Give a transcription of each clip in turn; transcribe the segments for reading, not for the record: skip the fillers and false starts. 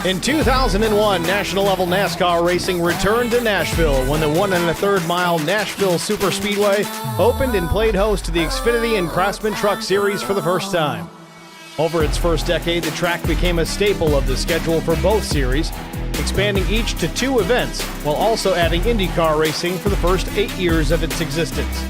In 2001, national-level NASCAR racing returned to Nashville when the 1 1/3 mile Nashville Superspeedway opened and played host to the Xfinity and Craftsman Truck Series for the first time. Over its first decade, the track became a staple of the schedule for both series, expanding each to 2 events, while also adding IndyCar racing for the first 8 years of its existence.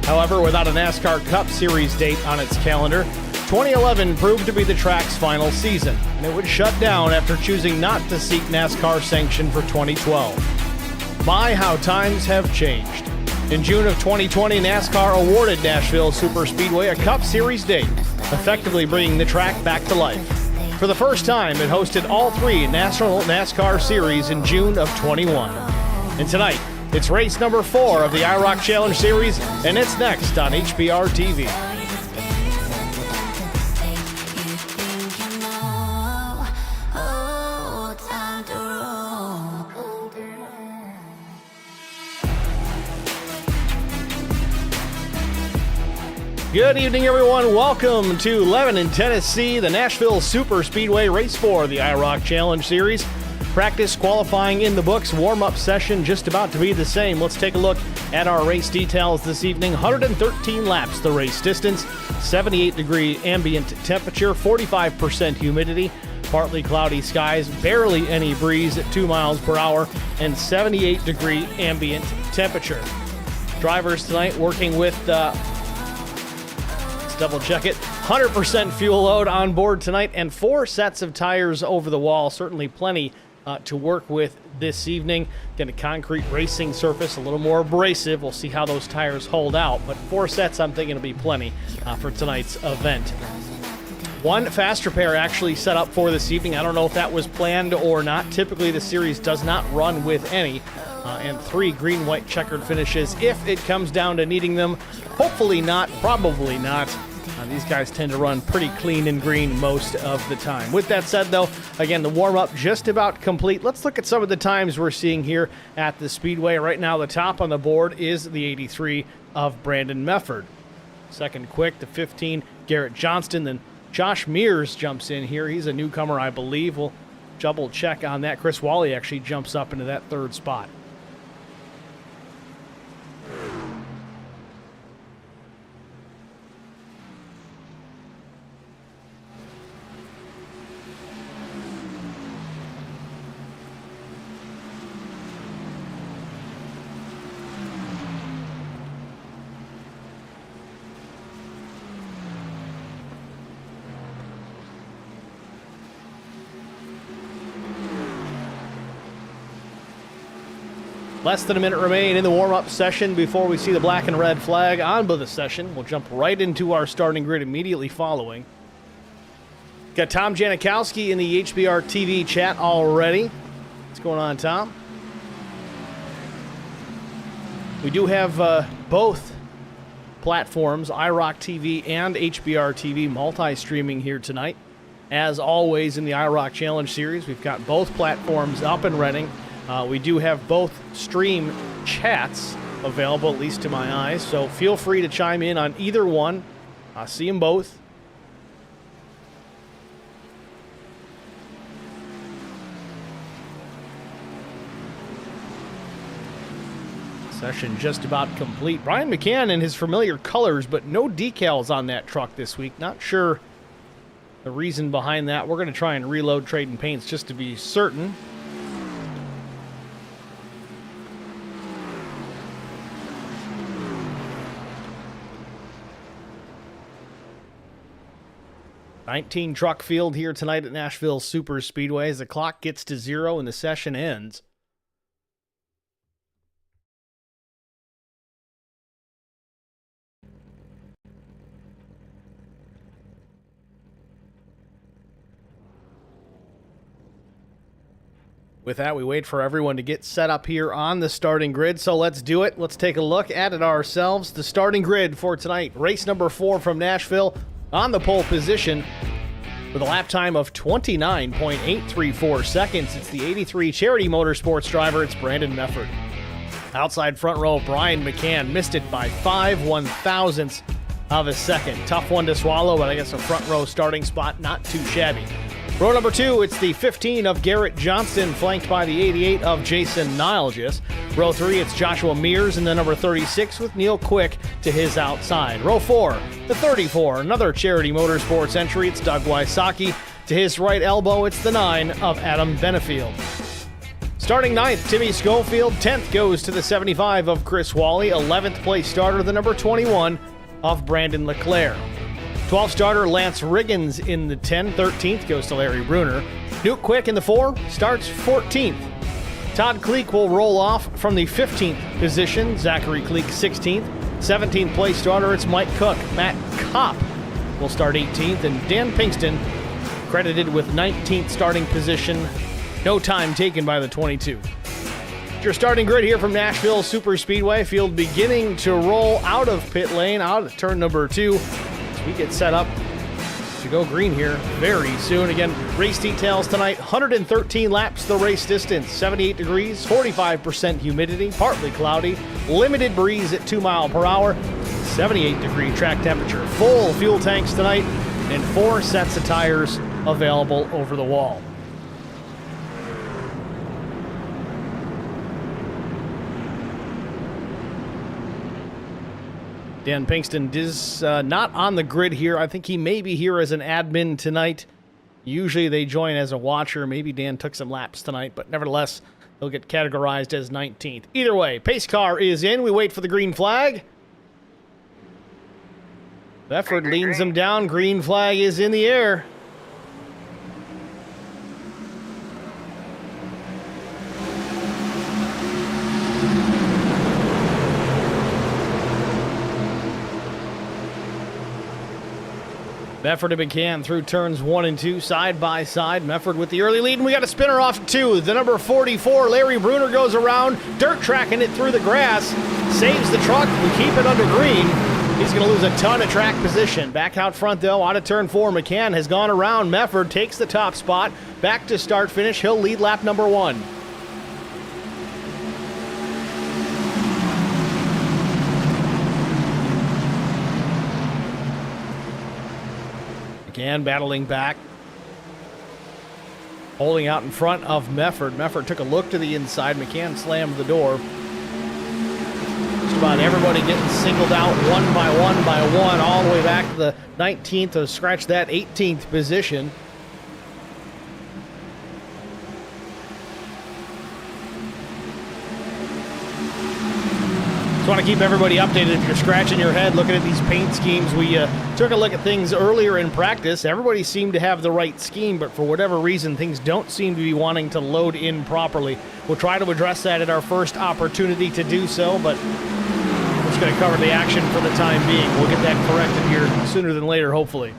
However, without a NASCAR Cup Series date on its calendar, 2011 proved to be the track's final season, and it would shut down after choosing not to seek NASCAR sanction for 2012. My, how times have changed. In June of 2020, NASCAR awarded Nashville Superspeedway a Cup Series date, effectively bringing the track back to life. For the first time, it hosted all 3 national NASCAR series in June of 21. And tonight, it's race number 4 of the IROC Challenge Series, and it's next on HBR TV. Good evening, everyone. Welcome to Lebanon, Tennessee, the Nashville Superspeedway Race 4 of the IROC Challenge Series. Practice qualifying in the books, warm-up session just about to be the same. Let's take a look at our race details this evening. 113 laps the race distance, 78-degree ambient temperature, 45% humidity, partly cloudy skies, barely any breeze at 2 miles per hour, and 78-degree ambient temperature. Drivers tonight working with double check it. 100% fuel load on board tonight and 4 sets of tires over the wall. Certainly plenty to work with this evening. Again, a concrete racing surface, a little more abrasive. We'll see how those tires hold out, but 4 sets I'm thinking will be plenty for tonight's event. 1 fast repair actually set up for this evening. I don't know if that was planned or not. Typically the series does not run with any. And 3 green-white checkered finishes if it comes down to needing them. Hopefully not, probably not. These guys tend to run pretty clean and green most of the time. With that said, though, again, the warm-up just about complete. Let's look at some of the times we're seeing here at the Speedway. Right now, the top on the board is the 83 of Brandon Mefford. Second quick, the 15, Garrett Johnston. Then Josh Mears jumps in here. He's a newcomer, I believe. We'll double check on that. Chris Wally actually jumps up into that 3rd spot. Less than a minute remain in the warm-up session before we see the black and red flag on the session. We'll jump right into our starting grid immediately following. Got Tom Janikowski in the HBR TV chat already. What's going on, Tom? We do have both platforms, IROC TV and HBR TV, multi-streaming here tonight. As always in the IROC Challenge Series, we've got both platforms up and running. We do have both stream chats available, at least to my eyes, so feel free to chime in on either one. I see them both. Session just about complete. Brian McCann in his familiar colors, but no decals on that truck this week. Not sure the reason behind that. We're going to try and reload Trade Paints just to be certain. $19 truck field here tonight at Nashville Superspeedway as the clock gets to 0 and the session ends. With that, we wait for everyone to get set up here on the starting grid, so let's do it. Let's take a look at it ourselves. The starting grid for tonight, race number 4 from Nashville. On the pole position with a lap time of 29.834 seconds. It's the 83 Charity Motorsports driver. It's Brandon Mefford. Outside front row, Brian McCann missed it by 5/1000ths of a second. Tough one to swallow, but I guess a front row starting spot, not too shabby. Row number 2, it's the 15 of Garrett Johnston, flanked by the 88 of Jason Nilgis. Row 3, it's Joshua Mears in the number 36 with Neil Quick to his outside. Row 4, the 34, another Charity Motorsports entry, it's Doug Wysocki. To his right elbow, it's the 9 of Adam Benefield. Starting 9th, Timmy Schofield. 10th goes to the 75 of Chris Wally. 11th place starter, the number 21 of Brandon Leclerc. 12th starter, Lance Riggins in the 10. 13th goes to Larry Bruner. Newt Quick in the 4 starts 14th. Todd Kleek will roll off from the 15th position. Zachary Kleek 16th. 17th place starter, it's Mike Cook. Matt Kopp will start 18th. And Dan Pinkston credited with 19th starting position. No time taken by the 22. Your starting grid here from Nashville Superspeedway. Field beginning to roll out of pit lane, out of turn number 2. As we get set up to go green here very soon. Again, race details tonight. 113 laps the race distance. 78 degrees, 45% humidity, partly cloudy. Limited breeze at 2 miles per hour. 78-degree track temperature. Full fuel tanks tonight and 4 sets of tires available over the wall. Dan Pinkston is not on the grid here. I think he may be here as an admin tonight. Usually they join as a watcher. Maybe Dan took some laps tonight, but nevertheless, he'll get categorized as 19th. Either way, pace car is in. We wait for the green flag. Befford leans him down. Green flag is in the air. Mefford and McCann through turns 1 and 2, side by side. Mefford with the early lead, and we got a spinner off 2. The number 44, Larry Bruner, goes around, dirt tracking it through the grass, saves the truck. We keep it under green. He's going to lose a ton of track position. Back out front, though, out of turn 4, McCann has gone around. Mefford takes the top spot. Back to start finish. He'll lead lap number 1. McCann battling back, holding out in front of Mefford. Mefford took a look to the inside. McCann slammed the door. Just about everybody getting singled out one by one, all the way back to the 19th to scratch that 18th position. Just want to keep everybody updated. If you're scratching your head looking at these paint schemes, we took a look at things earlier in practice. Everybody seemed to have the right scheme, but for whatever reason, things don't seem to be wanting to load in properly. We'll try to address that at our first opportunity to do so, but we're just going to cover the action for the time being. We'll get that corrected here sooner than later, hopefully.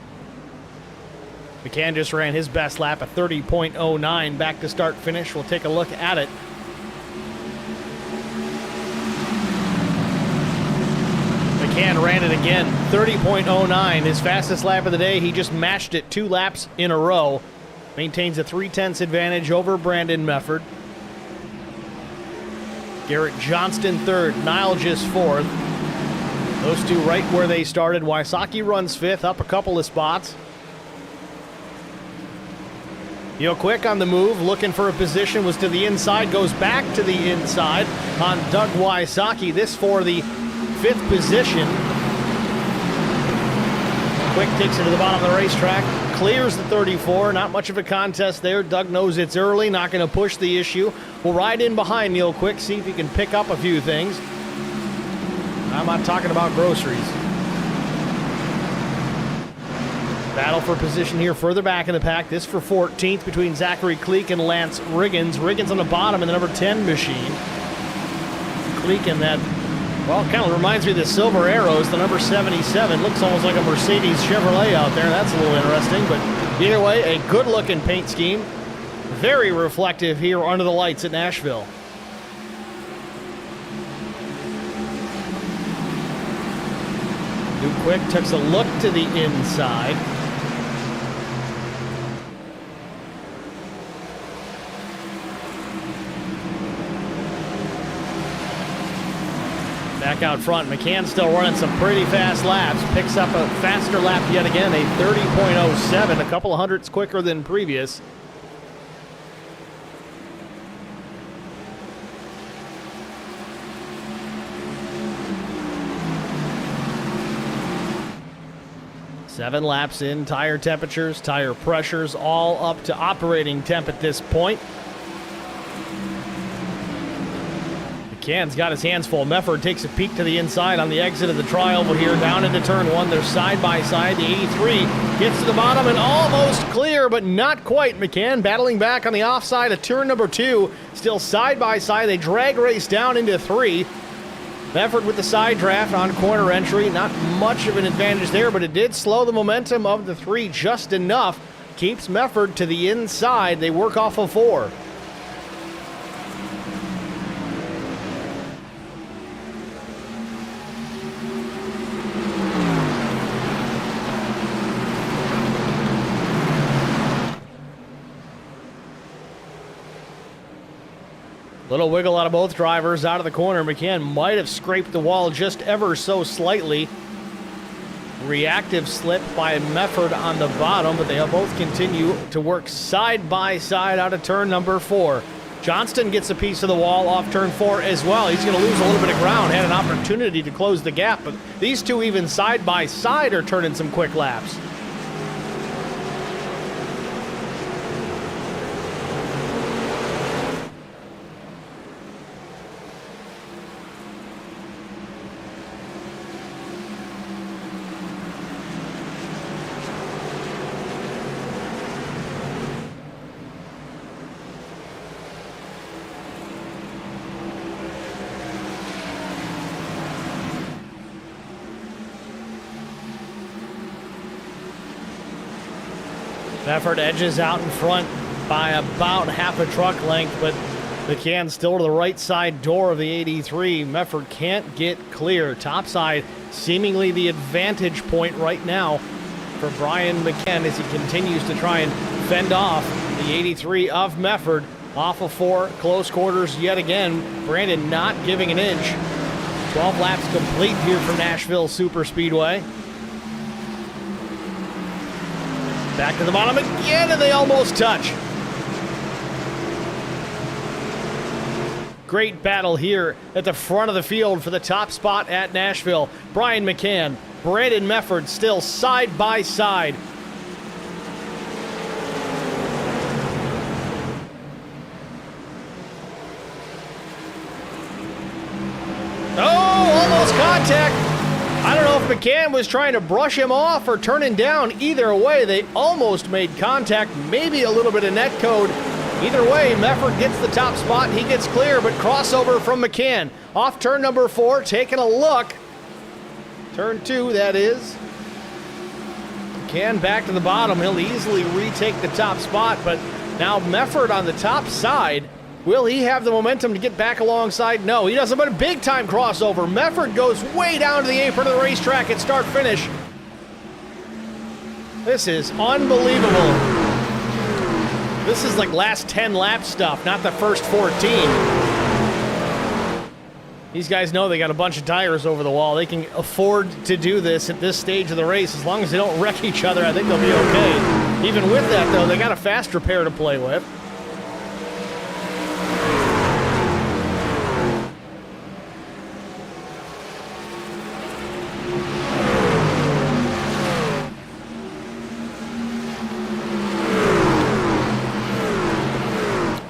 McCann just ran his best lap at 30.09. Back to start finish. We'll take a look at it. McCann ran it again, 30.09, his fastest lap of the day. He just matched it 2 laps in a row. Maintains a 3/10 advantage over Brandon Mefford. Garrett Johnston 3rd, Nilgis 4th. Those two right where they started. Wysocki runs 5th, up a couple of spots. Neil Quick on the move, looking for a position, was to the inside, goes back to the inside on Doug Wysocki. This for the 5th position. Quick takes it to the bottom of the racetrack, clears the 34. Not much of a contest there. Doug knows it's early, not going to push the issue. We'll ride in behind Neil Quick, see if he can pick up a few things. I'm not talking about groceries. Battle for position here further back in the pack. This for 14th between Zachary Kleek and Lance Riggins. Riggins on the bottom in the number 10 machine. Kleek in that, well, it kind of reminds me of the Silver Arrows, the number 77. Looks almost like a Mercedes Chevrolet out there. That's a little interesting, but either way, a good-looking paint scheme. Very reflective here under the lights at Nashville. New Quick takes a look to the inside. Back out front, McCann still running some pretty fast laps. Picks up a faster lap yet again, a 30.07, a couple of hundredths quicker than previous. Seven laps in, tire temperatures, tire pressures, all up to operating temp at this point. McCann's got his hands full. Mefford takes a peek to the inside on the exit of the tri-oval here, down into turn one. They're side by side. The 83 gets to the bottom and almost clear, but not quite. McCann battling back on the offside of turn number two. Still side by side. They drag race down into three. Mefford with the side draft on corner entry. Not much of an advantage there, but it did slow the momentum of the three just enough. Keeps Mefford to the inside. They work off of four. Little wiggle out of both drivers out of the corner. McCann might have scraped the wall just ever so slightly. Reactive slip by Mefford on the bottom, but they both continue to work side by side out of turn number four. Johnston gets a piece of the wall off turn four as well. He's going to lose a little bit of ground. Had an opportunity to close the gap, but these two even side by side are turning some quick laps. Mefford edges out in front by about half a truck length, but McCann still to the right side door of the 83. Mefford can't get clear. Topside seemingly the advantage point right now for Brian McCann as he continues to try and fend off the 83 of Mefford. Off of four, close quarters yet again. Brandon not giving an inch. 12 laps complete here from Nashville Superspeedway. Back to the bottom again, and they almost touch. Great battle here at the front of the field for the top spot at Nashville. Brian McCann, Brandon Mefford still side by side. Oh, almost contact. I don't know if McCann was trying to brush him off or turning down. Either way, they almost made contact, maybe a little bit of net code. Either way, Mefford gets the top spot. He gets clear, but crossover from McCann. Off turn number four, taking a look. Turn two, that is. McCann back to the bottom. He'll easily retake the top spot, but now Mefford on the top side. Will he have the momentum to get back alongside? No, he doesn't, but a big-time crossover. Mefford goes way down to the apron of the racetrack at start-finish. This is unbelievable. This is like last 10 lap stuff, not the first 14. These guys know they got a bunch of tires over the wall. They can afford to do this at this stage of the race. As long as they don't wreck each other, I think they'll be okay. Even with that, though, they got a faster pair to play with.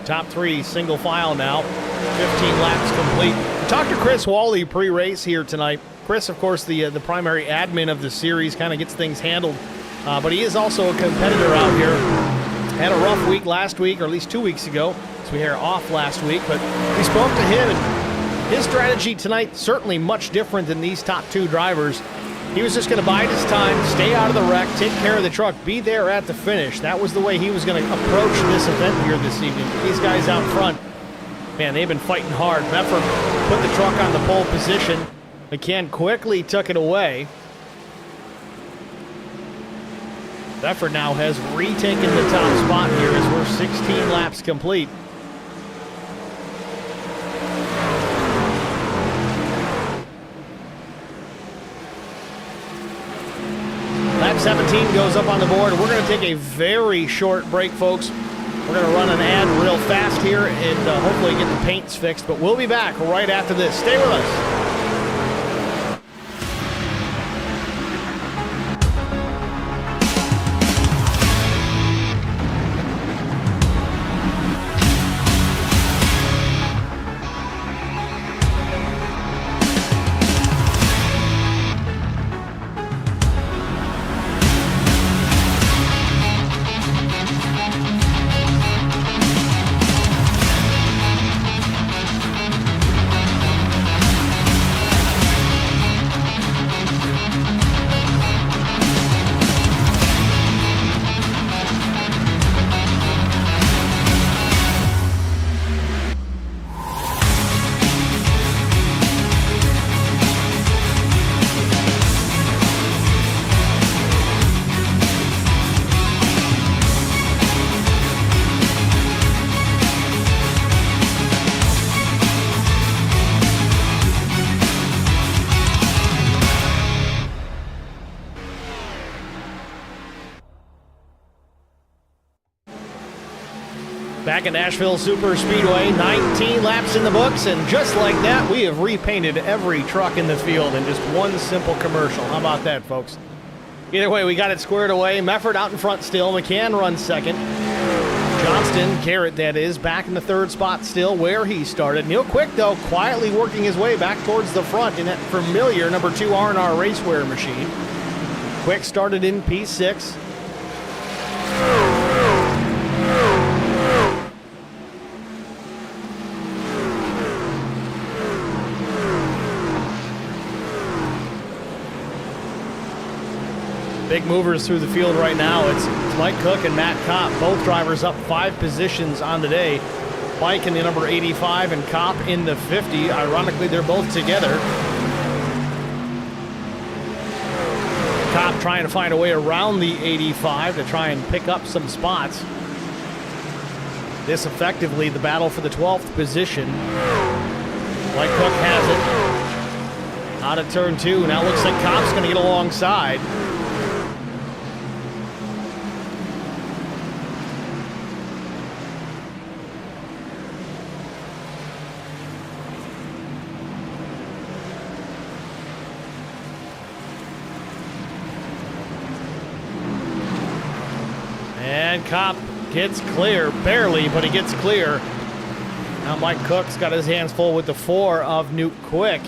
Top three, single file now. 15 laps complete. We talked to Chris Wally pre-race here tonight. Chris, of course, the primary admin of the series, kind of gets things handled. But he is also a competitor out here. Had a rough week last week, or at least 2 weeks ago, so we were off last week. But we spoke to him, and his strategy tonight certainly much different than these top two drivers. He was just going to bide his time, stay out of the wreck, take care of the truck, be there at the finish. That was the way he was going to approach this event here this evening. These guys out front, man, they've been fighting hard. Mefford put the truck on the pole position. McCann quickly took it away. Mefford now has retaken the top spot here as we're 16 laps complete. 19 goes up on the board. We're going to take a very short break, folks. We're going to run an ad real fast here and hopefully get the paints fixed, but we'll be back right after this. Stay with us. Back at Nashville Superspeedway, 19 laps in the books, and just like that, we have repainted every truck in the field in just one simple commercial. How about that, folks? Either way, we got it squared away. Mefford out in front still. McCann runs second. Johnston, Garrett that is, back in the third spot still where he started. Neil Quick, though, quietly working his way back towards the front in that familiar number 2 R&R racewear machine. Quick started in P6. Big movers through the field right now. It's Mike Cook and Matt Kopp, both drivers up 5 positions on the day. Mike in the number 85 and Kopp in the 50. Ironically, they're both together. Kopp trying to find a way around the 85 to try and pick up some spots. This effectively the battle for the 12th position. Mike Cook has it. Out of turn 2. Now it looks like Kopp's going to get alongside. And Kopp gets clear, barely, but he gets clear. Now Mike Cook's got his hands full with the 4 of Newt Quick.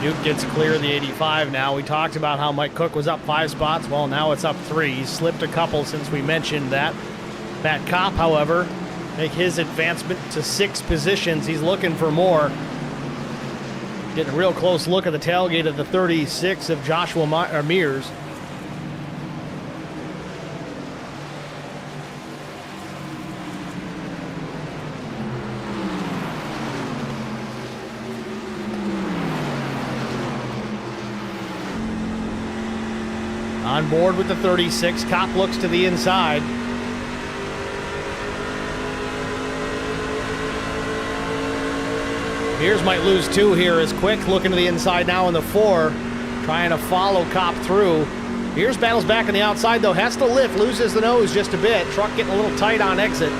Newt gets clear of the 85 now. We talked about how Mike Cook was up 5 spots. Well, now it's up 3. He's slipped a couple since we mentioned that. Matt Kopp, however, make his advancement to 6 positions. He's looking for more. Getting a real close look at the tailgate of the 36 of Joshua Mears. On board with the 36, Kopp looks to the inside. Mears might lose 2 here as Quick looking to the inside now in the 4, trying to follow Kopp through. Mears battles back on the outside though, has to lift, loses the nose just a bit. Truck getting a little tight on exit.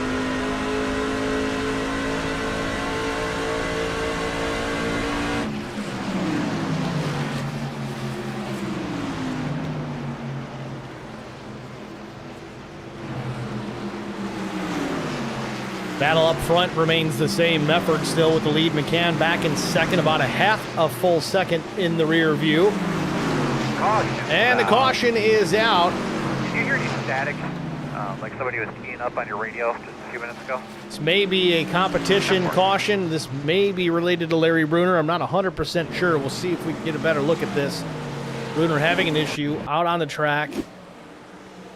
Battle up front remains the same. Mefford still with the lead. McCann back in second, about a half a full second in the rear view. And the caution is out. Did you hear any static? Like somebody was keying up on your radio just a few minutes ago? This may be a competition caution. This may be related to Larry Bruner. I'm not 100% sure. We'll see if we can get a better look at this. Bruner having an issue out on the track.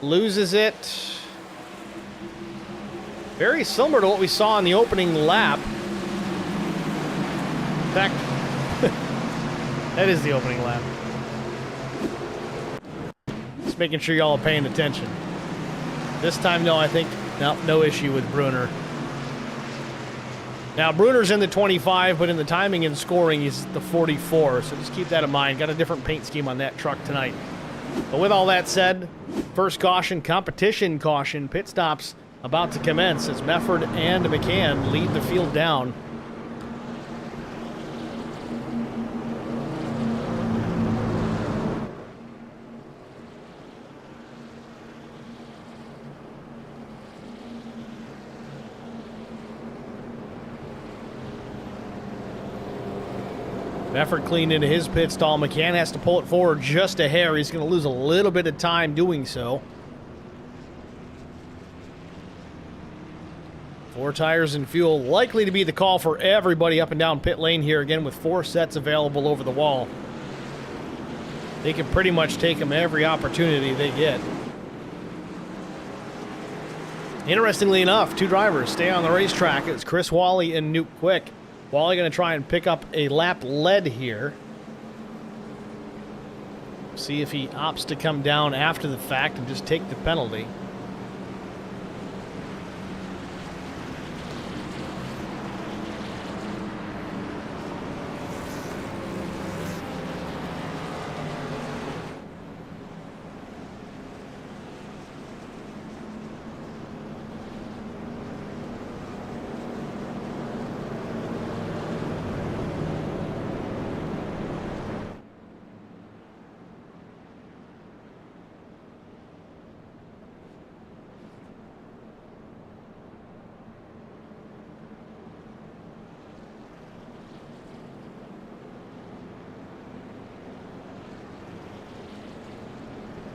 Loses it. Very similar to what we saw in the opening lap. In fact, that is the opening lap. Just making sure y'all are paying attention. This time, no, I think, no issue with Bruner. Now, Bruner's in the 25, but in the timing and scoring, he's the 44, so just keep that in mind. Got a different paint scheme on that truck tonight. But with all that said, first caution, competition caution, pit stops about to commence as Mefford and McCann lead the field down. Mefford cleaned into his pit stall. McCann has to pull it forward just a hair. He's going to lose a little bit of time doing so. 4 tires and fuel likely to be the call for everybody up and down pit lane here, again with 4 sets available over the wall. They can pretty much take them every opportunity they get. Interestingly enough, 2 drivers stay on the racetrack. It's Chris Wally and Nuke Quick. Wally going to try and pick up a lap lead here. See if he opts to come down after the fact and just take the penalty.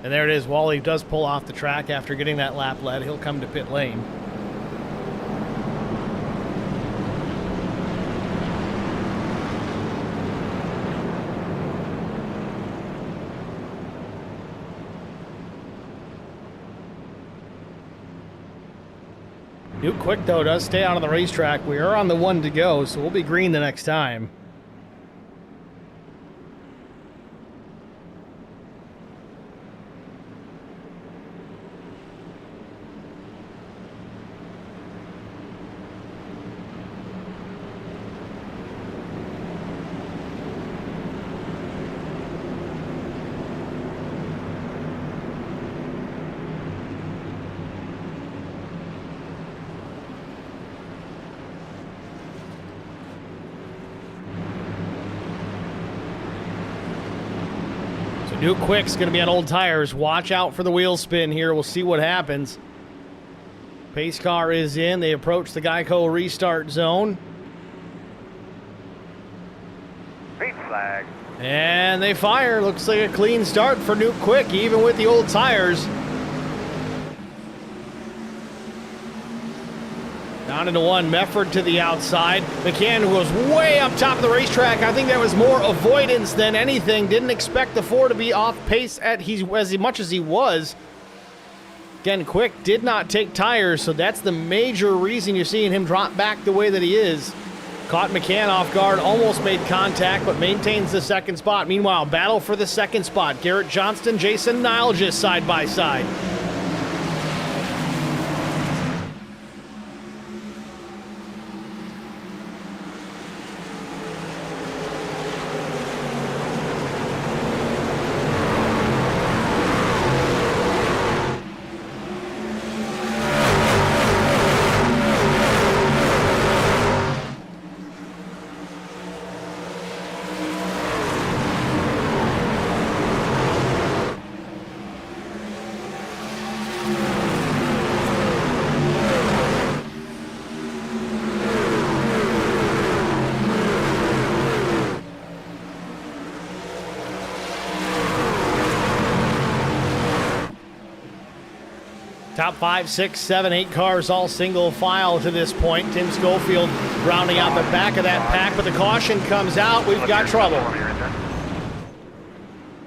And there it is. Wally does pull off the track after getting that lap lead. He'll come to pit lane. Nuke Quick, though, does stay out on the racetrack. We are on the 1 to go, so we'll be green the next time. Nuke Quick's going to be on old tires. Watch out for the wheel spin here. We'll see what happens. Pace car is in. They approach the Geico restart zone. Green flag. And they fire. Looks like a clean start for Nuke Quick, even with the old tires. Down into 1, Mefford to the outside. McCann, who was way up top of the racetrack. I think that was more avoidance than anything. Didn't expect the 4 to be off pace as much as he was. Again, Quick did not take tires, so that's the major reason you're seeing him drop back the way that he is. Caught McCann off guard, almost made contact, but maintains the 2nd spot. Meanwhile, battle for the 2nd spot. Garrett Johnston, Jason Nile just side by side. Top 5, 6, 7, 8 cars all single file to this point. Tim Schofield rounding out the back of that pack, but the caution comes out. We've got trouble.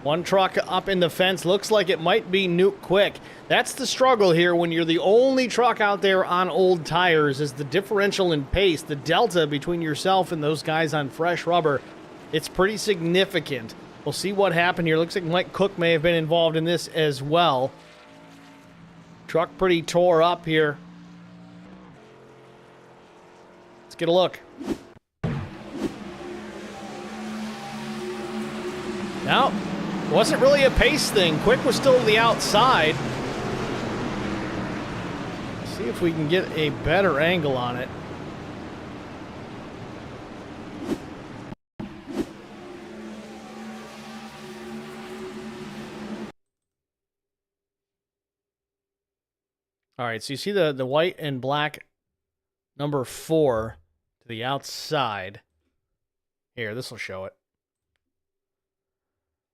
One truck up in the fence. Looks like it might be Nuke Quick. That's the struggle here when you're the only truck out there on old tires, is the differential in pace, the delta between yourself and those guys on fresh rubber. It's pretty significant. We'll see what happened here. Looks like Mike Cook may have been involved in this as well. Truck pretty tore up here. Let's get a look. Now, wasn't really a pace thing. Quick was still to the outside. See if we can get a better angle on it. All right, so you see the white and black number 4 to the outside. Here, this will show it.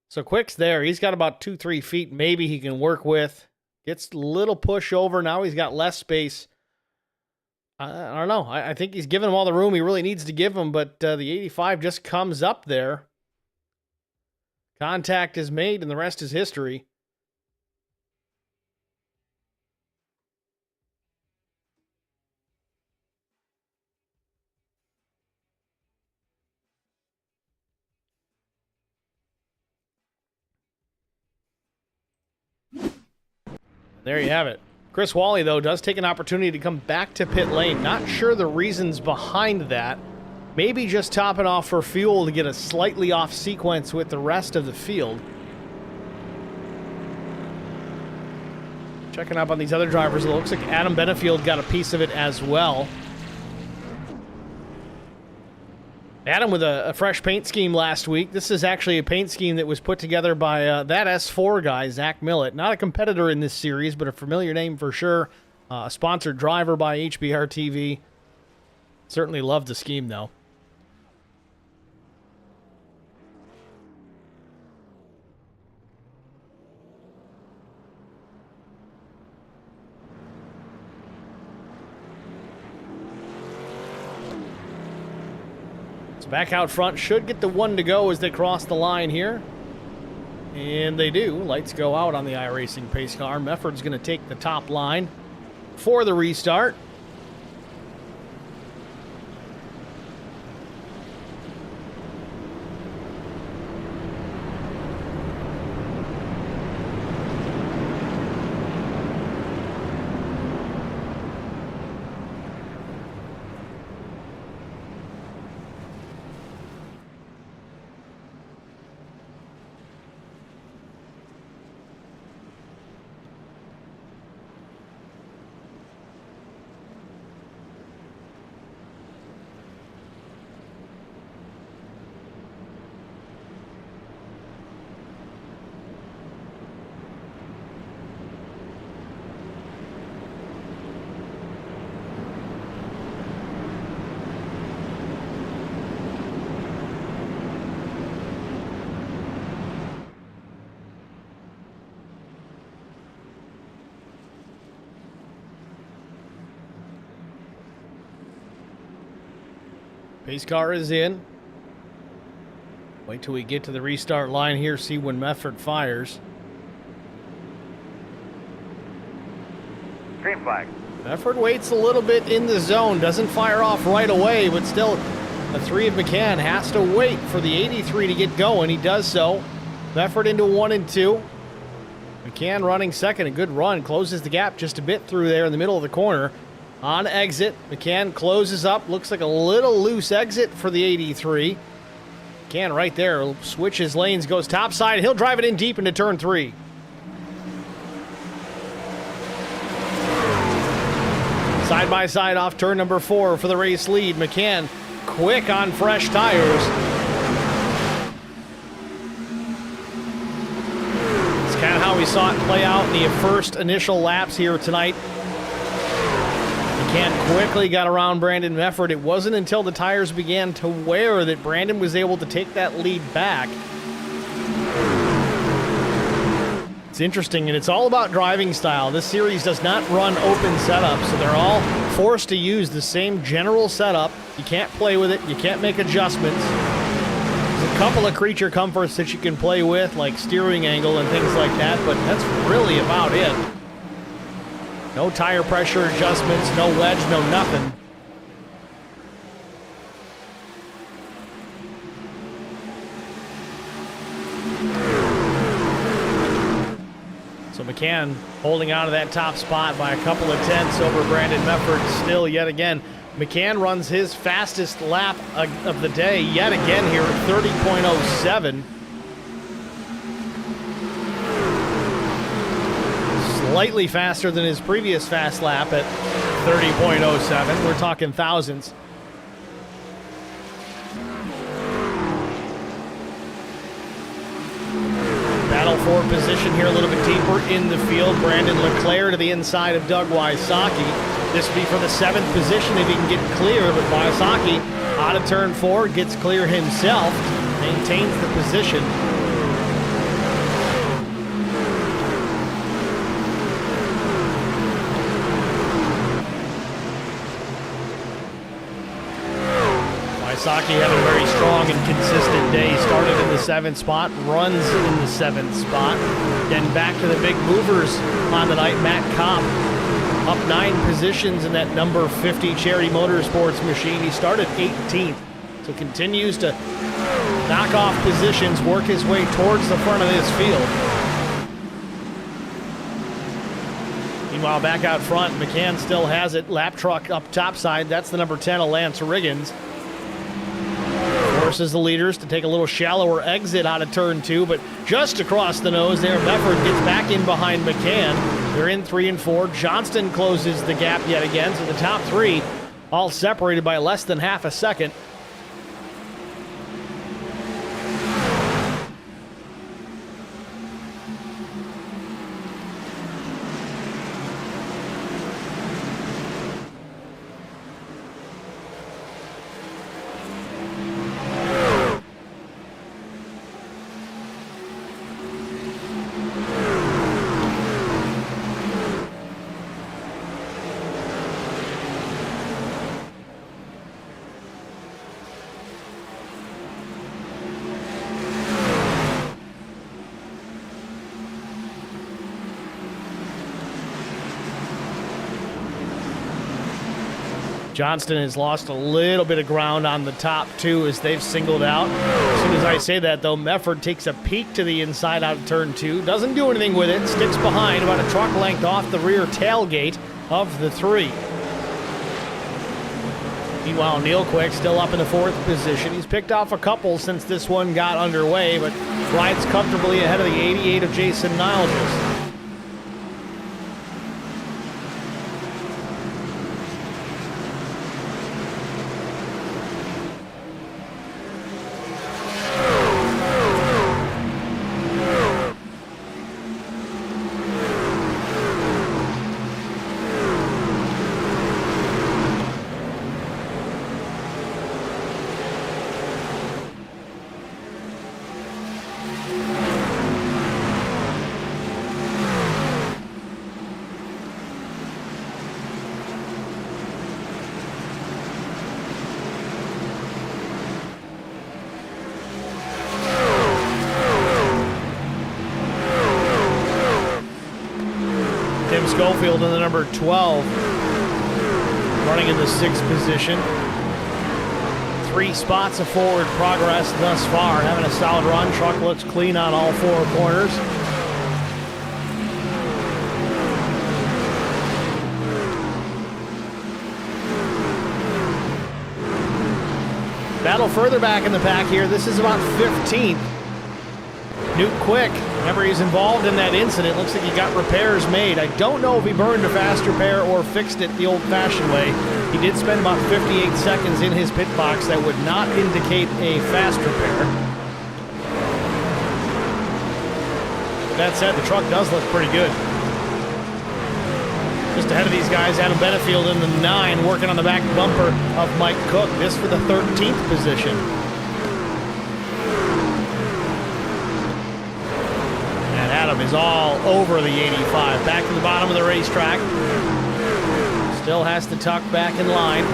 So Quick's there. He's got about 2-3 feet maybe he can work with. Gets a little push over. Now he's got less space. I don't know. I think he's given him all the room he really needs to give him, but the 85 just comes up there. Contact is made, and the rest is history. There you have it. Chris Wally, though, does take an opportunity to come back to pit lane. Not sure the reasons behind that. Maybe just topping off for fuel to get a slightly off sequence with the rest of the field. Checking up on these other drivers. It looks like Adam Benefield got a piece of it as well. Adam with a fresh paint scheme last week. This is actually a paint scheme that was put together by that S4 guy, Zach Millett. Not a competitor in this series, but a familiar name for sure. A sponsored driver by HBR TV. Certainly loved the scheme, though. Back out front, should get the 1 to go as they cross the line here. And they do. Lights go out on the iRacing pace car. Mefford's going to take the top line for the restart. Pace car is in. Wait till we get to the restart line here, see when Mefford fires. Green flag. Mefford waits a little bit in the zone, doesn't fire off right away, but still, the 3 of McCann has to wait for the 83 to get going. He does so. Mefford into 1 and 2. McCann running second, a good run, closes the gap just a bit through there in the middle of the corner. On exit, McCann closes up. Looks like a little loose exit for the 83. McCann right there switches lanes, goes topside. He'll drive it in deep into turn 3. Side by side off turn number 4 for the race lead. McCann quick on fresh tires. It's kind of how we saw it play out in the first initial laps here tonight. McCann quickly got around Brandon Mefford. It wasn't until the tires began to wear that Brandon was able to take that lead back. It's interesting, and it's all about driving style. This series does not run open setups, so they're all forced to use the same general setup. You can't play with it. You can't make adjustments. a couple of creature comforts that you can play with, like steering angle and things like that, but that's really about it. No tire pressure adjustments, no wedge, no nothing. So McCann holding on to that top spot by a couple of tenths over Brandon Mefford still yet again. McCann runs his fastest lap of the day yet again here at 30.07. Slightly faster than his previous fast lap at 30.07. We're talking thousandths. Battle for position here a little bit deeper in the field. Brandon Leclerc to the inside of Doug Wysocki. This would be for the 7th position if he can get clear, but Wysocki out of turn 4, gets clear himself, maintains the position. Wysocki having a very strong and consistent day. Started in the 7th spot, runs in the 7th spot. Then back to the big movers on the night. Matt Kopp up 9 positions in that number 50 Charity Motorsports machine. He started 18th, so continues to knock off positions, work his way towards the front of this field. Meanwhile, back out front, McCann still has it. Lap truck up topside. That's the number 10 of Lance Riggins. Forces the leaders to take a little shallower exit out of turn 2, but just across the nose there, Mefford gets back in behind McCann. They're in 3 and 4. Johnston closes the gap yet again, so the top 3 all separated by less than half a second. Johnston has lost a little bit of ground on the top 2 as they've singled out. As soon as I say that, though, Mefford takes a peek to the inside out of turn 2. Doesn't do anything with it. Sticks behind about a truck length off the rear tailgate of the 3. Meanwhile, Neil Quick still up in the 4th position. He's picked off a couple since this one got underway, but rides comfortably ahead of the 88 of Jason Nilges. Schofield in the number 12, running in the 6th position. 3 spots of forward progress thus far, having a solid run. Truck looks clean on all 4 corners. Battle further back in the pack here. This is about 15th. Newt Quick, remember he's involved in that incident. Looks like he got repairs made. I don't know if he burned a fast repair or fixed it the old-fashioned way. He did spend about 58 seconds in his pit box. That would not indicate a fast repair. With that said, the truck does look pretty good. Just ahead of these guys, Adam Benefield in the 9, working on the back bumper of Mike Cook. This for the 13th position. Adam is all over the 85. Back to the bottom of the racetrack. Still has to tuck back in line.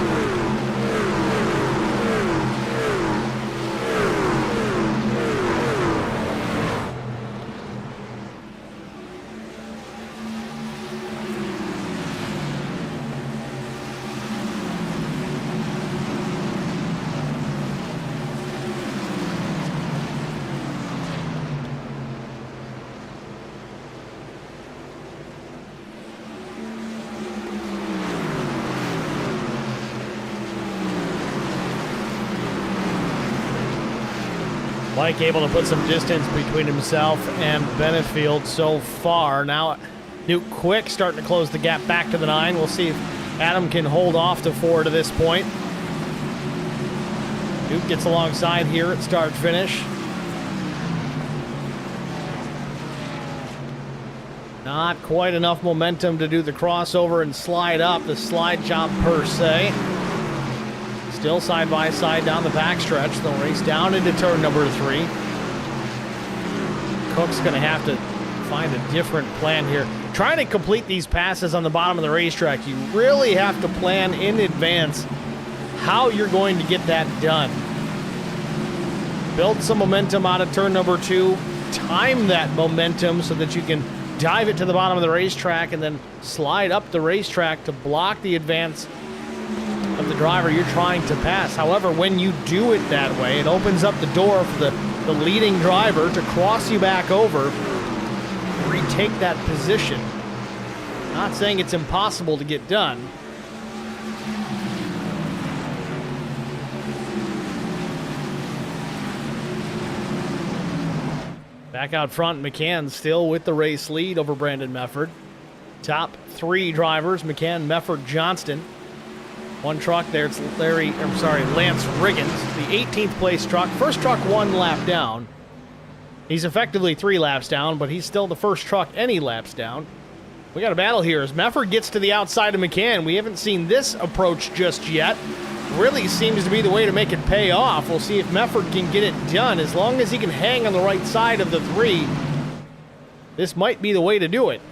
Mike able to put some distance between himself and Benefield so far. Now, Newt Quick starting to close the gap back to the 9. We'll see if Adam can hold off to 4 to this point. Newt gets alongside here at start-finish. Not quite enough momentum to do the crossover and slide up, the slide job per se. Still side by side down the backstretch. They'll race down into turn number 3. Cook's going to have to find a different plan here. Trying to complete these passes on the bottom of the racetrack, you really have to plan in advance how you're going to get that done. Build some momentum out of turn number 2. Time that momentum so that you can dive it to the bottom of the racetrack and then slide up the racetrack to block the advance of the driver you're trying to pass. However, when you do it that way, it opens up the door for the leading driver to cross you back over, retake that position. Not saying it's impossible to get done. Back out front, McCann still with the race lead over Brandon Mefford. Top 3 drivers, McCann, Mefford, Johnston. One truck there, it's Lance Riggins, the 18th place truck. First truck 1 lap down. He's effectively 3 laps down, but he's still the first truck any laps down. We got a battle here as Mefford gets to the outside of McCann. We haven't seen this approach just yet. Really seems to be the way to make it pay off. We'll see if Mefford can get it done. As long as he can hang on the right side of the 3, this might be the way to do it.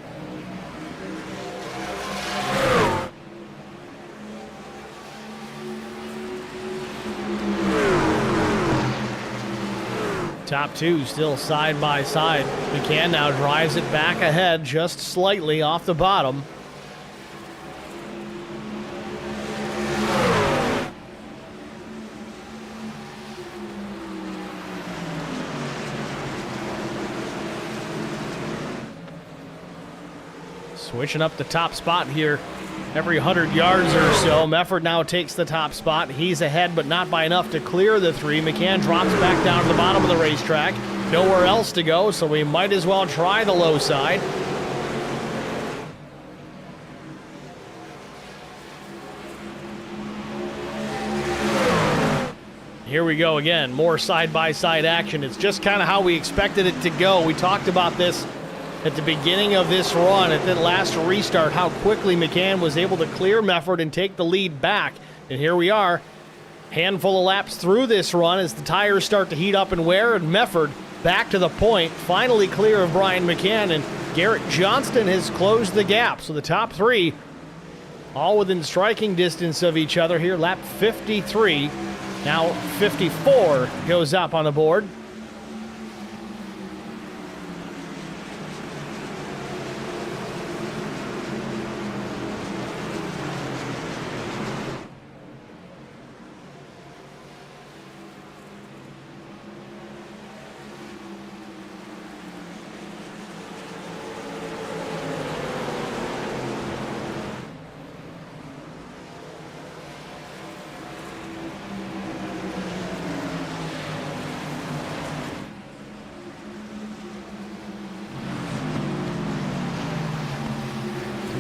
Top 2 still side by side. McCann now drives it back ahead just slightly off the bottom. Switching up the top spot here every 100 yards or so. Mefford now takes the top spot. He's ahead, but not by enough to clear the 3. McCann drops back down to the bottom of the racetrack. Nowhere else to go, so we might as well try the low side. Here we go again. More side-by-side action. It's just kind of how we expected it to go. We talked about this at the beginning of this run, at that last restart, how quickly McCann was able to clear Mefford and take the lead back. And here we are, handful of laps through this run as the tires start to heat up and wear, and Mefford back to the point, finally clear of Brian McCann, and Garrett Johnston has closed the gap. So the top 3 all within striking distance of each other here. Lap 53, now 54 goes up on the board.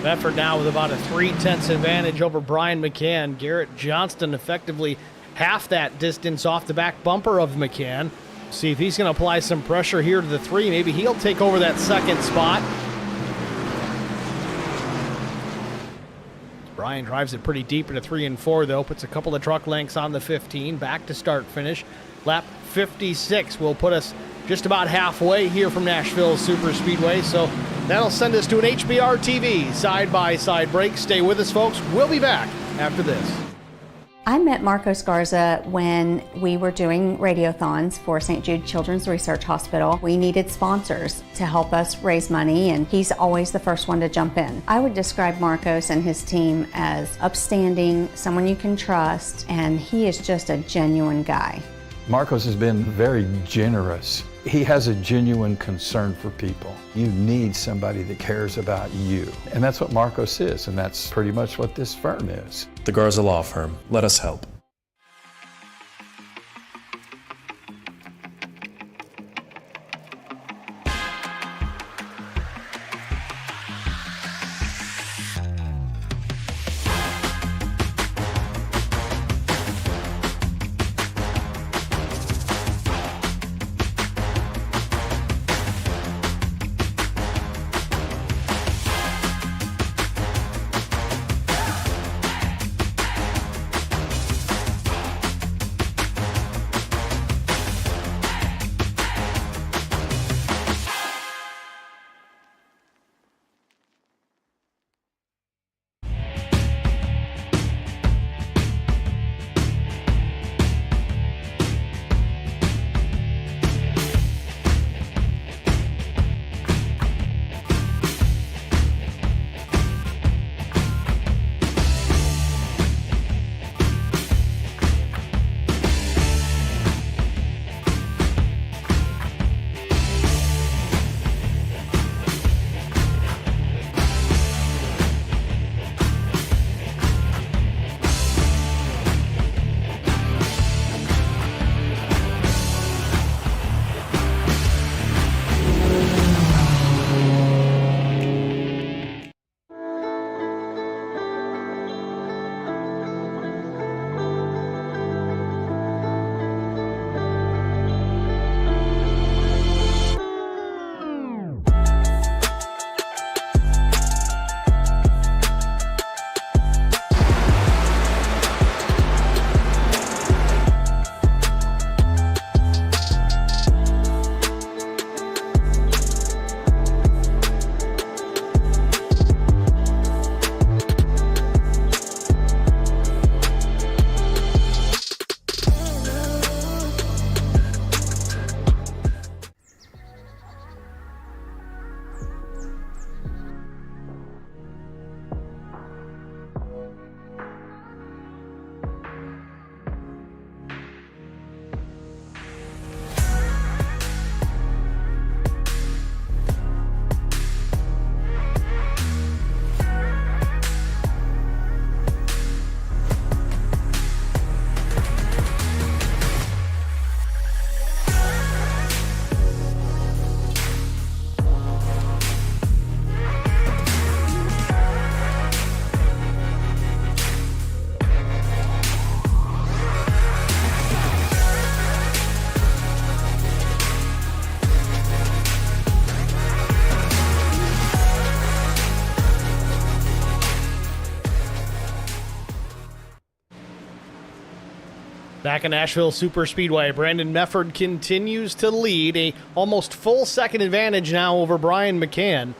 Mefford now with about a 3/10 advantage over Brian McCann. Garrett Johnston effectively half that distance off the back bumper of McCann. See if he's going to apply some pressure here to the 3. Maybe he'll take over that second spot. Brian drives it pretty deep into 3 and 4, though. Puts a couple of truck lengths on the 15. Back to start finish. Lap 56 will put us just about halfway here from Nashville Superspeedway. So that'll send us to an HBR TV side-by-side break. Stay with us, folks. We'll be back after this. I met Marcos Garza when we were doing radiothons for St. Jude Children's Research Hospital. We needed sponsors to help us raise money, and he's always the first one to jump in. I would describe Marcos and his team as upstanding, someone you can trust, and he is just a genuine guy. Marcos has been very generous. He has a genuine concern for people. You need somebody that cares about you. And that's what Marcos is, and that's pretty much what this firm is. The Garza Law Firm. Let us help. Back in Nashville Superspeedway, Brandon Mefford continues to lead, a almost full second advantage now over Brian McCann.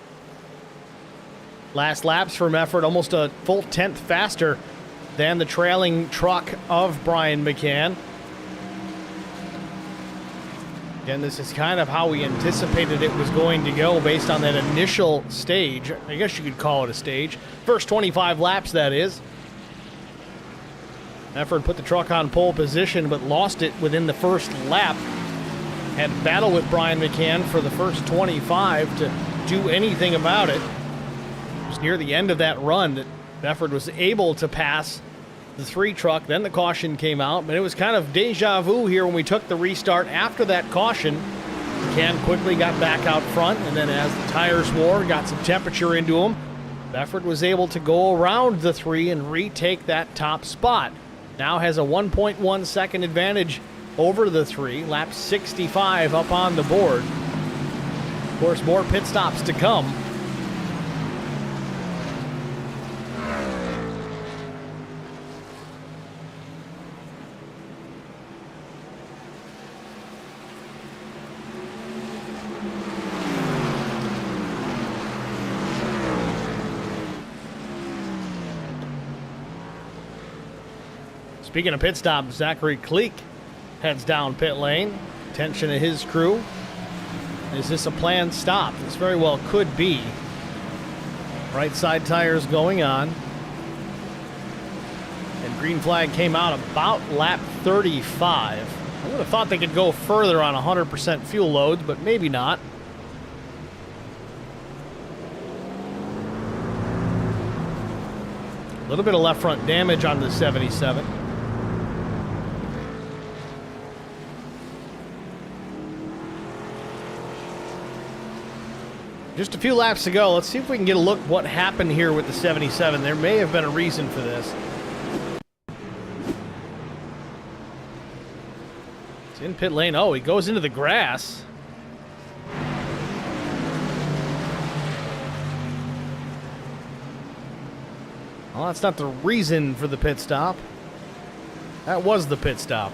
Last laps for Mefford, almost a full tenth faster than the trailing truck of Brian McCann. Again, this is kind of how we anticipated it was going to go based on that initial stage. I guess you could call it a stage. First 25 laps, that is. Mefford put the truck on pole position, but lost it within the first lap. Had a battle with Brian McCann for the first 25 to do anything about it. It was near the end of that run that Mefford was able to pass the 3 truck. Then the caution came out, but it was kind of deja vu here when we took the restart after that caution. McCann quickly got back out front, and then as the tires wore, got some temperature into them, Mefford was able to go around the 3 and retake that top spot. Now has a 1.1 second advantage over the 3. Lap 65 up on the board. Of course, more pit stops to come. Speaking of pit stop, Zachary Kleek heads down pit lane. Attention to his crew. Is this a planned stop? This very well could be. Right side tires going on. And green flag came out about lap 35. I would have thought they could go further on 100% fuel loads, but maybe not. A little bit of left front damage on the 77. Just a few laps to go. Let's see if we can get a look what happened here with the 77. There may have been a reason for this. It's in pit lane. Oh, he goes into the grass. Well, that's not the reason for the pit stop. That was the pit stop.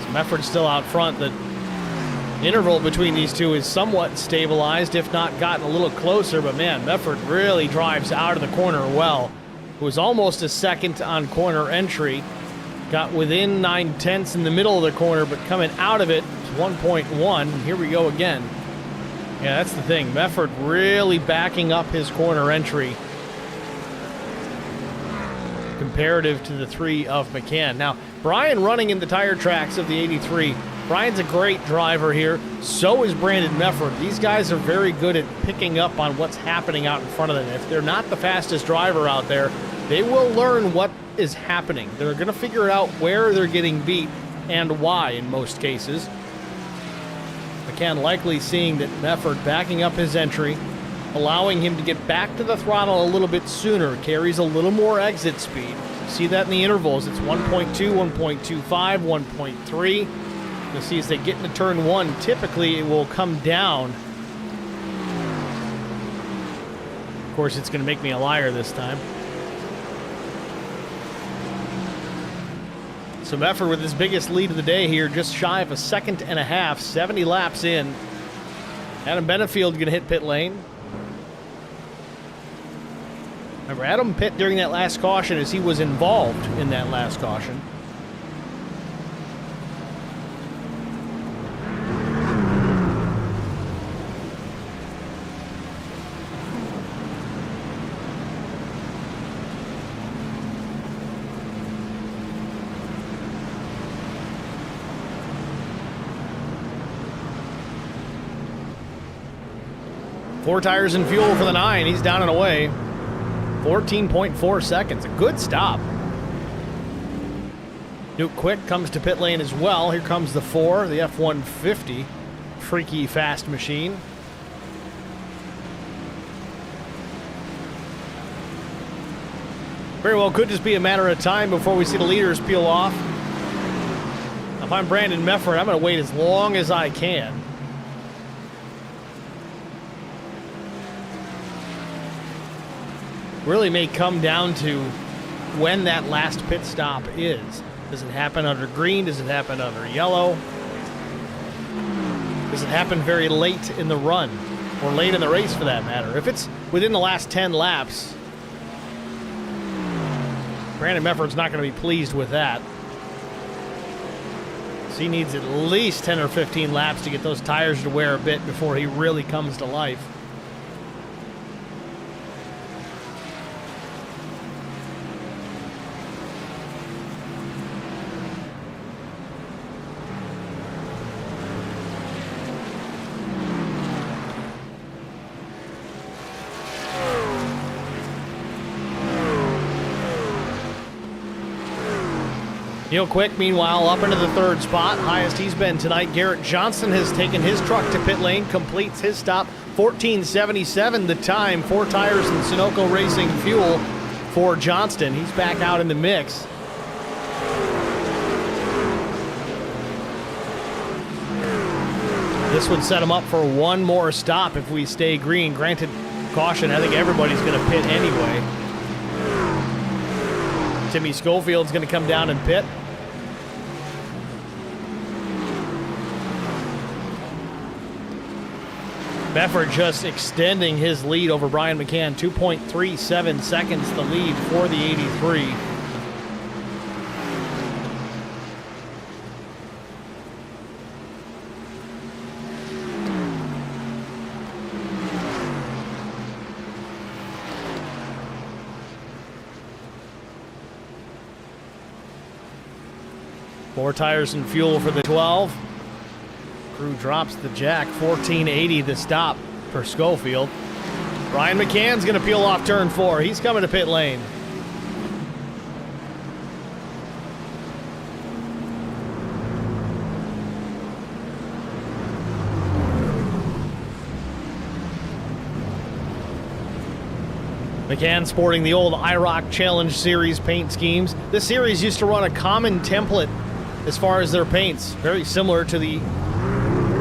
Mefford's still out front. The interval between these two is somewhat stabilized, if not gotten a little closer. But man, Mefford really drives out of the corner well. It was almost a second on corner entry. Got within 9/10 in the middle of the corner, but coming out of it, it's 1.1. Here we go again. Yeah, that's the thing. Mefford really backing up his corner entry comparative to the 3 of McCann. Now, Brian running in the tire tracks of the 83. Brian's a great driver here. So is Brandon Mefford. These guys are very good at picking up on what's happening out in front of them. If they're not the fastest driver out there, they will learn what is happening. They're going to figure out where they're getting beat and why in most cases. McCann likely seeing that Mefford backing up his entry, allowing him to get back to the throttle a little bit sooner, carries a little more exit speed. See that in the intervals. It's 1.2, 1.25, 1.3. You'll see as they get into turn 1, typically it will come down. Of course, it's going to make me a liar this time. So Mefford with his biggest lead of the day here, just shy of a second and a half, 70 laps in. Adam Benefield going to hit pit lane. Remember, Adam pit during that last caution as he was involved in that last caution. Four tires and fuel for the 9. He's down and away. 14.4 seconds. A good stop. Duke Quick comes to pit lane as well. Here comes the 4, the F-150. Freaky fast machine. Very well could just be a matter of time before we see the leaders peel off. If I'm Brandon Mefford, I'm going to wait as long as I can. really may come down to when that last pit stop is. Does it happen under green? Does it happen under yellow? Does it happen very late in the run? Or late in the race, for that matter? If it's within the last 10 laps, Brandon Mefford's not going to be pleased with that. So he needs at least 10 or 15 laps to get those tires to wear a bit before he really comes to life. Neil Quick, meanwhile, up into the third spot. Highest he's been tonight. Garrett Johnson has taken his truck to pit lane, completes his stop. 14:77 the time. 4 tires and Sunoco Racing fuel for Johnston. He's back out in the mix. This would set him up for one more stop if we stay green. Granted, caution, I think everybody's going to pit anyway. Timmy Schofield's going to come down and pit. Mefford just extending his lead over Brian McCann. 2.37 seconds the lead for the 83. More tires and fuel for the 12. Crew drops the jack. 1480 the stop for Schofield. Brian McCann's going to peel off turn 4. He's coming to pit lane. McCann sporting the old IROC Challenge Series paint schemes. This series used to run a common template as far as their paints, very similar to the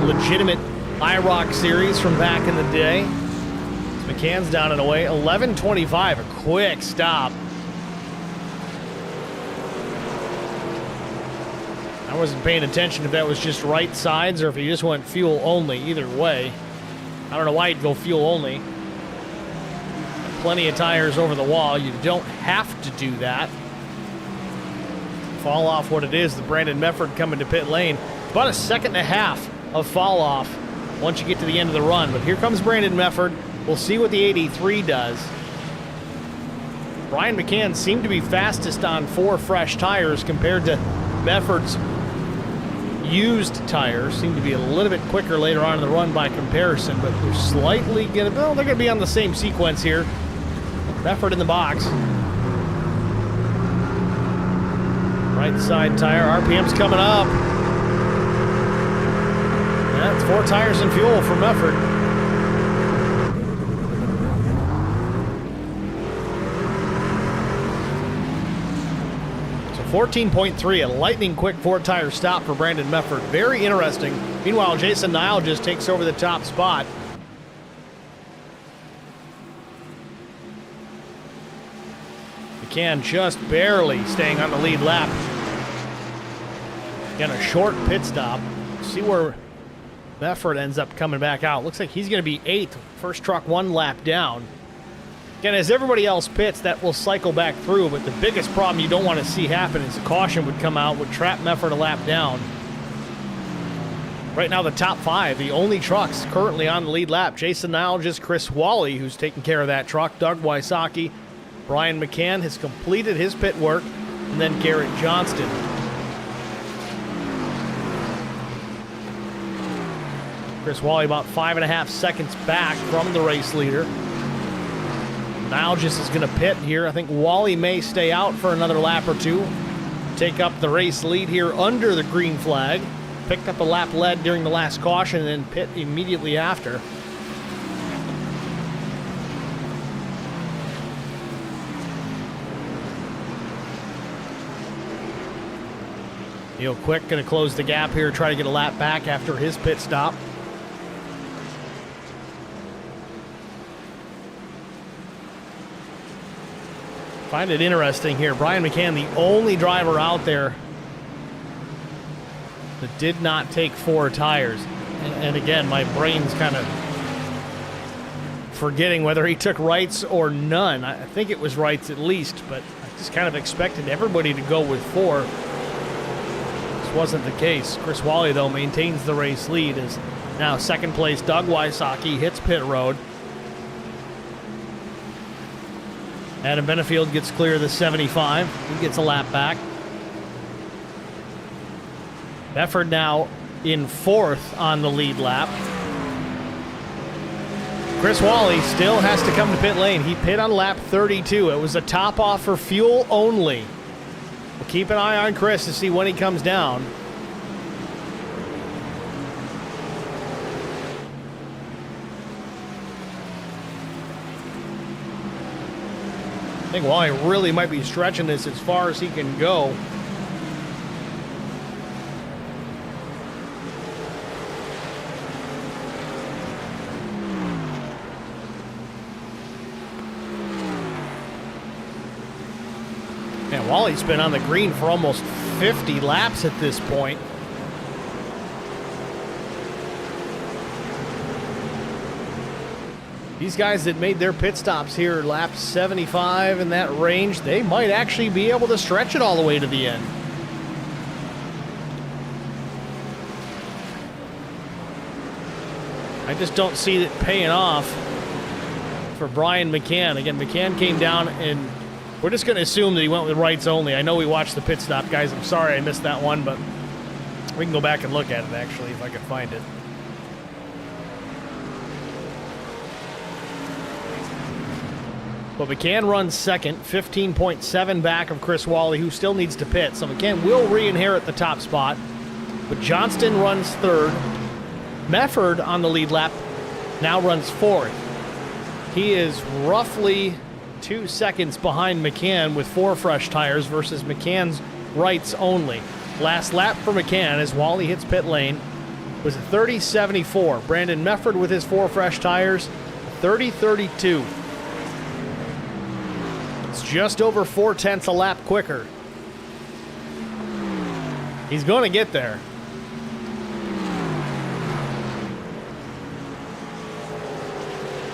legitimate IROC series from back in the day. McCann's down and away. 11:25, a quick stop. I wasn't paying attention if that was just right sides or if he just went fuel only. Either way, I don't know why he'd go fuel only. Plenty of tires over the wall. You don't have to do that. Fall off what it is. The Brandon Mefford coming to pit lane. About a second and a half of fall off once you get to the end of the run. But here comes Brandon Mefford. We'll see what the 83 does. Brian McCann seemed to be fastest on 4 fresh tires compared to Mefford's used tires. Seemed to be a little bit quicker later on in the run by comparison, but they're slightly gonna, well, they're gonna be on the same sequence here. Mefford in the box. Right side tire, RPM's coming up. That's 4 tires and fuel for Mefford. So 14.3, a lightning quick 4-tire stop for Brandon Mefford. Very interesting. Meanwhile, Jason Nile just takes over the top spot. McCann just barely staying on the lead lap. Again, a short pit stop. See where Mefford ends up coming back out. Looks like he's going to be 8th. First truck 1 lap down. Again, as everybody else pits, that will cycle back through, but the biggest problem you don't want to see happen is a caution would come out, would trap Mefford a lap down. Right now, the top 5, the only trucks currently on the lead lap. Jason Nilges, Chris Wally, who's taking care of that truck, Doug Wysocki, Brian McCann has completed his pit work, and then Garrett Johnston. Chris Wally about 5.5 seconds back from the race leader. Nilges is going to pit here. I think Wally may stay out for another lap or 2. Take up the race lead here under the green flag. Picked up a lap lead during the last caution and then pit immediately after. Neil Quick going to close the gap here, try to get a lap back after his pit stop. Find it interesting here. Brian McCann, the only driver out there that did not take 4 tires. And again, my brain's kind of forgetting whether he took rights or none. I think it was rights at least, but I just kind of expected everybody to go with 4. This wasn't the case. Chris Wally, though, maintains the race lead as now second place Doug Wysocki hits pit road. Adam Benefield gets clear of the 75. He gets a lap back. Befford now in 4th on the lead lap. Chris Wally still has to come to pit lane. He pit on lap 32. It was a top off for fuel only. We'll keep an eye on Chris to see when he comes down. I think Wally really might be stretching this as far as he can go. Man, Wally's been on the green for almost 50 laps at this point. These guys that made their pit stops here lap 75 in that range, they might actually be able to stretch it all the way to the end. I just don't see it paying off for Brian McCann. Again, McCann came down, and we're just going to assume that he went with rights only. I know we watched the pit stop, guys. I'm sorry I missed that one, but we can go back and look at it, actually, if I can find it. But McCann runs second, 15.7 back of Chris Wally, who still needs to pit. So McCann will re-inherit the top spot. But Johnston runs third. Mefford on the lead lap now runs 4th. He is roughly 2 seconds behind McCann with 4 fresh tires versus McCann's rights only. Last lap for McCann as Wally hits pit lane was a 30.74. Brandon Mefford with his 4 fresh tires, 30.32. Just over 4/10 a lap quicker. He's going to get there.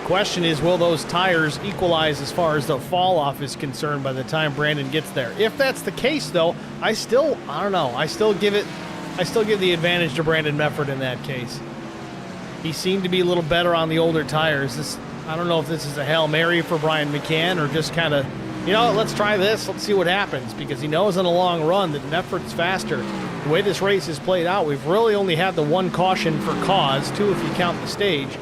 Question is, will those tires equalize as far as the fall off is concerned by the time Brandon gets there? If that's the case, though, I don't know. I still give the advantage to Brandon Mefford in that case. He seemed to be a little better on the older tires. I don't know if this is a Hail Mary for Brian McCann or just kind of, let's try this. Let's see what happens, because he knows in the long run that Mefford's faster. The way this race is played out, we've really only had the 1 caution for cause, 2 if you count the stage.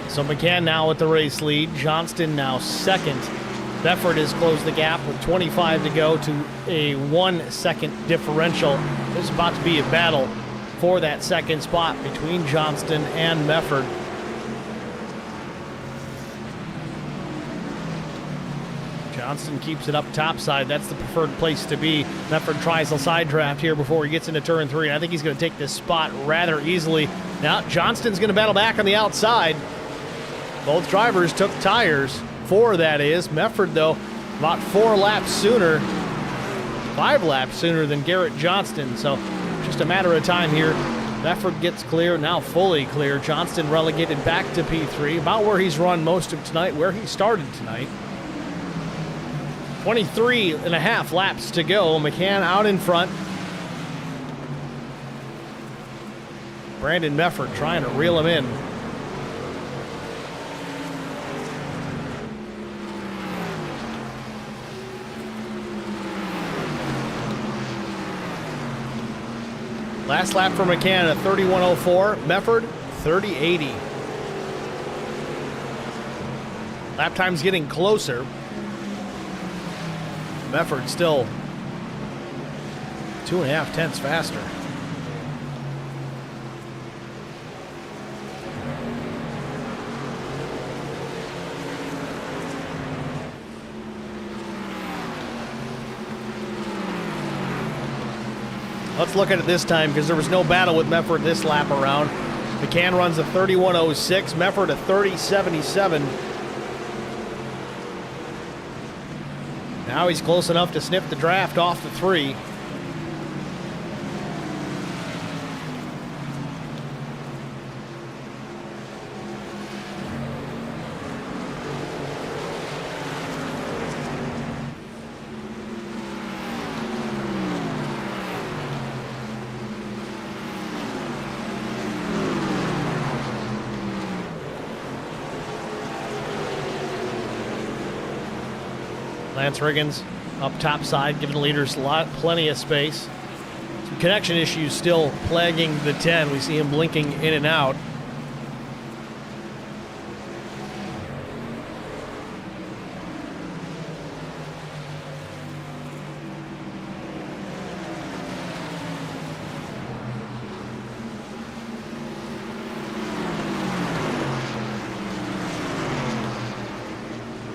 So McCann now with the race lead. Johnston now second. Befford has closed the gap with 25 to go to a 1 second differential. There's about to be a battle for that second spot between Johnston and Mefford. Johnston keeps it up topside. That's the preferred place to be. Mefford tries a side draft here before he gets into turn 3. I think he's going to take this spot rather easily. Now Johnston's going to battle back on the outside. Both drivers took tires, 4 that is. Mefford, though, about 4 laps sooner, 5 laps sooner than Garrett Johnston. So just a matter of time here. Mefford gets clear, now fully clear. Johnston relegated back to P3, about where he's run most of tonight, where he started tonight. 23 and a half laps to go. McCann out in front. Brandon Mefford trying to reel him in. Last lap for McCann at 31:04. Mefford, 30:80. Lap time's getting closer. Mefford still 2.5 tenths faster. Let's look at it this time because there was no battle with Mefford this lap around. McCann runs a 31:06, Mefford a 30:77. Now he's close enough to snip the draft off the 3. Lance Riggins up top side, giving the leaders plenty of space. Some connection issues still plaguing the 10. We see him blinking in and out.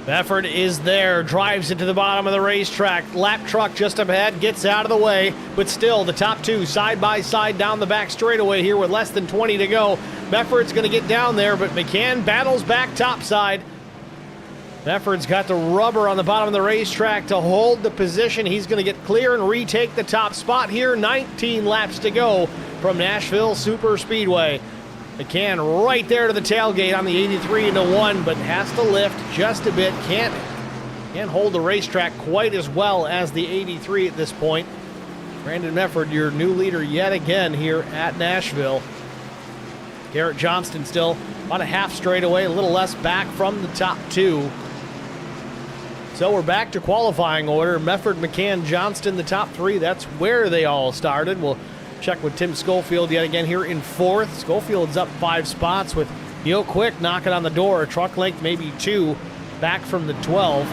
Mefford is there, drives into the bottom of the racetrack. Lap truck just up ahead, gets out of the way, but still the top two side by side down the back straightaway here with less than 20 to go. Mefford's going to get down there, but McCann battles back topside. Mefford's got the rubber on the bottom of the racetrack to hold the position. He's going to get clear and retake the top spot here. 19 laps to go from Nashville Superspeedway. McCann right there to the tailgate on the 83 into 1, but has to lift just a bit. Can't hold the racetrack quite as well as the 83 at this point. Brandon Mefford, your new leader yet again here at Nashville. Garrett Johnston still about a half straightaway, a little less back from the top 2. So we're back to qualifying order. Mefford, McCann, Johnston, the top 3. That's where they all started. We'll check with Tim Schofield yet again here in 4th. Schofield's up 5 spots with Neil Quick knocking on the door. A truck length, maybe 2, back from the 12.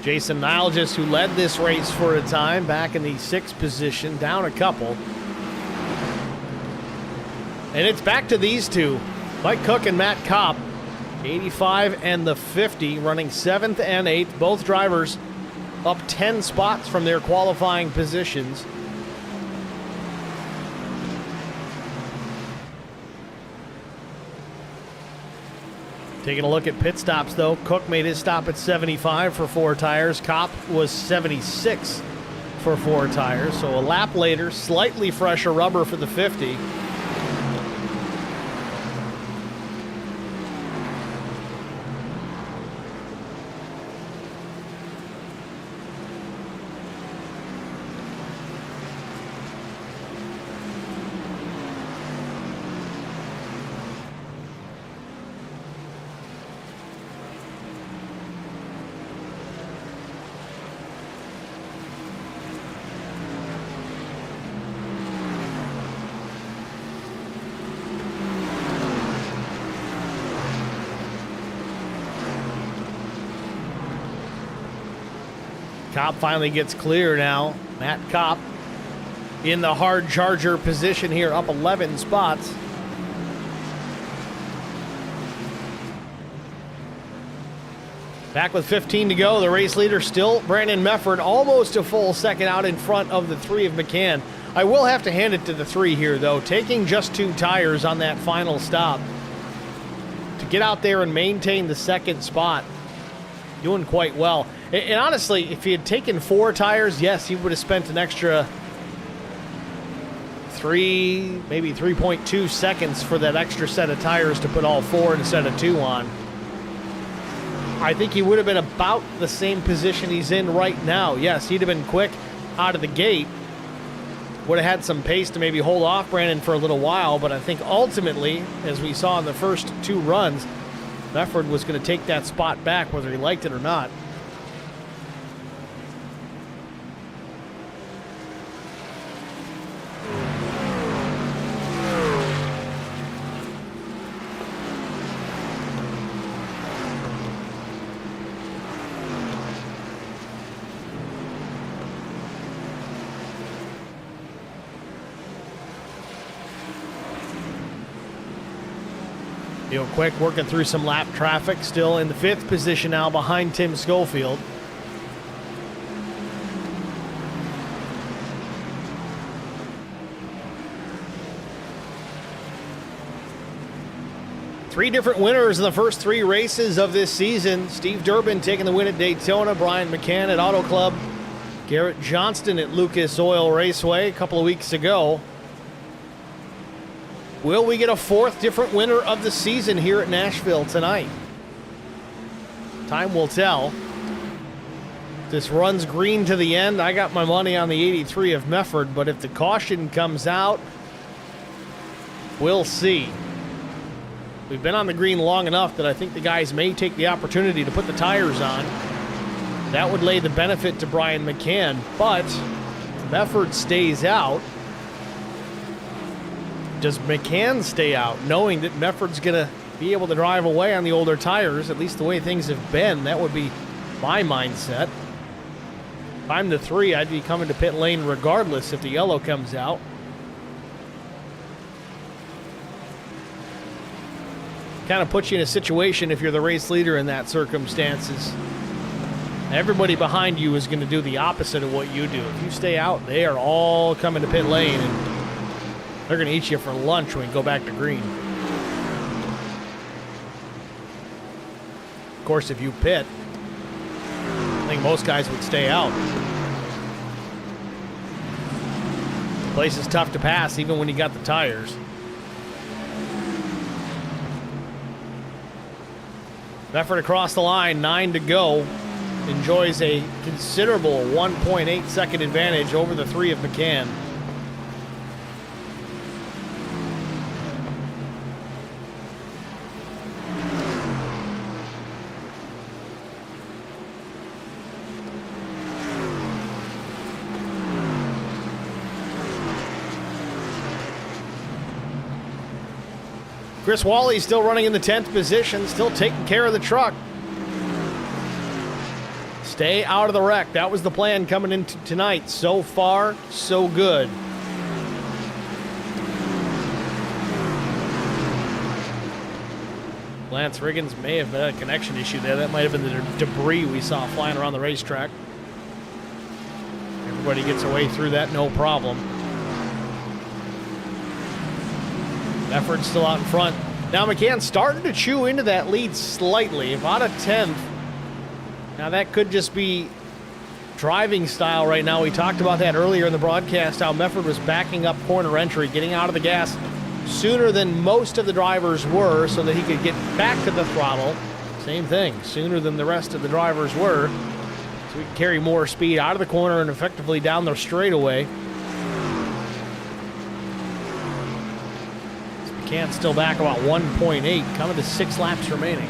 Jason Nilgis, who led this race for a time, back in the 6th position, down a couple. And it's back to these two, Mike Cook and Matt Kopp. 85 and the 50, running 7th and 8th. Both drivers up 10 spots from their qualifying positions. Taking a look at pit stops, though. Cook made his stop at 75 for 4 tires. Kopp was 76 for 4 tires. So a lap later, slightly fresher rubber for the 50. Kopp finally gets clear now. Matt Kopp in the hard charger position here, up 11 spots. Back with 15 to go. The race leader still Brandon Mefford, almost a full second out in front of the 3 of McCann. I will have to hand it to the 3 here, though, taking just 2 tires on that final stop to get out there and maintain the 2nd spot. Doing quite well. And honestly, if he had taken 4 tires, yes, he would have spent an extra 3, maybe 3.2 seconds for that extra set of tires to put all 4 instead of 2 on. I think he would have been about the same position he's in right now. Yes, he'd have been quick out of the gate. Would have had some pace to maybe hold off Brandon for a little while, but I think ultimately, as we saw in the first 2 runs, Mefford was going to take that spot back whether he liked it or not. Real quick, working through some lap traffic, still in the 5th position now behind Tim Schofield. Three different winners in the first 3 races of this season. Steve Durbin taking the win at Daytona, Brian McCann at Auto Club, Garrett Johnston at Lucas Oil Raceway a couple of weeks ago. Will we get a 4th different winner of the season here at Nashville tonight? Time will tell. This runs green to the end. I got my money on the 83 of Mefford, but if the caution comes out, we'll see. We've been on the green long enough that I think the guys may take the opportunity to put the tires on. That would lay the benefit to Brian McCann, but if Mefford stays out, does McCann stay out, knowing that Mefford's going to be able to drive away on the older tires, at least the way things have been? That would be my mindset. If I'm the 3, I'd be coming to pit lane regardless if the yellow comes out. Kind of puts you in a situation, if you're the race leader in that circumstances, everybody behind you is going to do the opposite of what you do. If you stay out, they are all coming to pit lane, and they're going to eat you for lunch when we go back to green. Of course, if you pit, I think most guys would stay out. The place is tough to pass even when you got the tires. Mefford across the line, 9 to go. Enjoys a considerable 1.8 second advantage over the 3 of McCann. Chris Wally still running in the 10th position, still taking care of the truck. Stay out of the wreck. That was the plan coming into tonight. So far, so good. Lance Riggins may have had a connection issue there. That might have been the debris we saw flying around the racetrack. Everybody gets away through that, no problem. Mefford's still out in front. Now McCann starting to chew into that lead slightly, about a 10th. Now that could just be driving style right now. We talked about that earlier in the broadcast, how Mefford was backing up corner entry, getting out of the gas sooner than most of the drivers were so that he could get back to the throttle. Same thing, sooner than the rest of the drivers were. So we could carry more speed out of the corner and effectively down the straightaway. McCann still back about 1.8, coming to 6 laps remaining.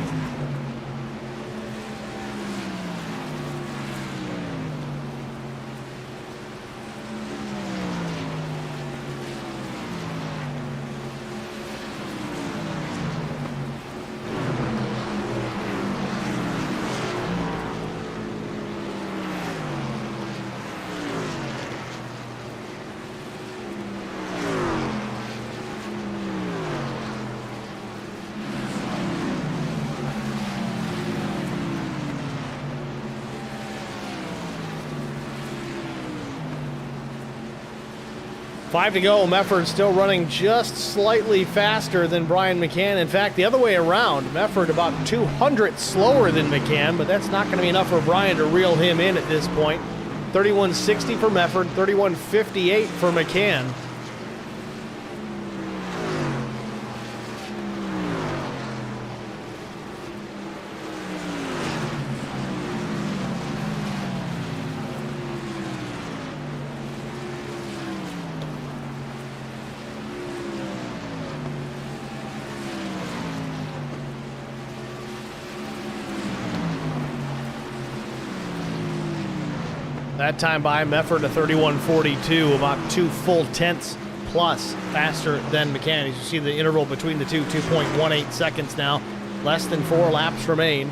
Five to go. Mefford still running just slightly faster than Brian McCann. In fact, the other way around. Mefford about 200 slower than McCann, but that's not going to be enough for Brian to reel him in at this point. 31.60 for Mefford, 31.58 for McCann. That time by Mefford a 31:42, about 2 full tenths plus faster than McCann. As you see the interval between the two, 2.18 seconds now. Less than 4 laps remain.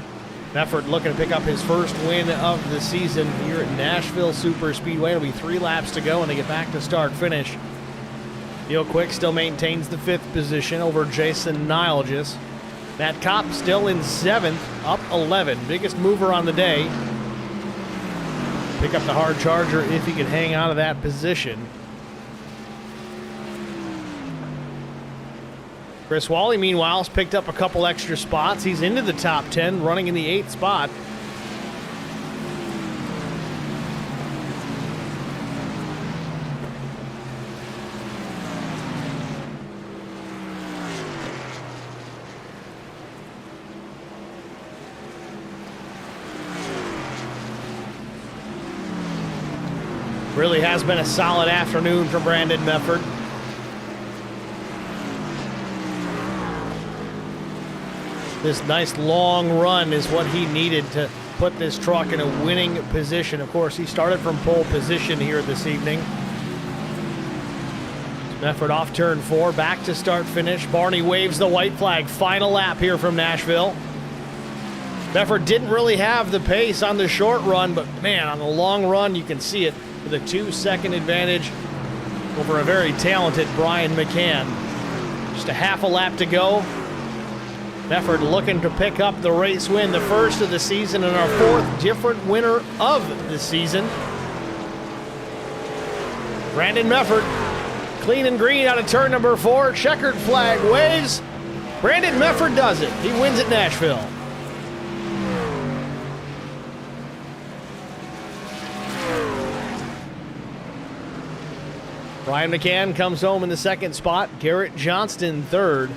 Mefford looking to pick up his first win of the season here at Nashville Superspeedway. It'll be 3 laps to go and they get back to start-finish. Neil Quick still maintains the 5th position over Jason Nilges. Matt Kopp still in 7th, up 11. Biggest mover on the day. Pick up the hard charger if he can hang on to that position. Chris Wally, meanwhile, has picked up a couple extra spots. He's into the top 10, running in the 8th spot. Really has been a solid afternoon for Brandon Mefford. This nice long run is what he needed to put this truck in a winning position. Of course, he started from pole position here this evening. Mefford off turn 4, back to start finish. Barney waves the white flag. Final lap here from Nashville. Mefford didn't really have the pace on the short run, but man, on the long run, you can see it with a 2-second advantage over a very talented Brian McCann. Just a half a lap to go. Mefford looking to pick up the race win, the first of the season and our 4th different winner of the season. Brandon Mefford, clean and green out of turn number 4. Checkered flag waves. Brandon Mefford does it. He wins at Nashville. Brian McCann comes home in the 2nd spot. Garrett Johnston 3rd.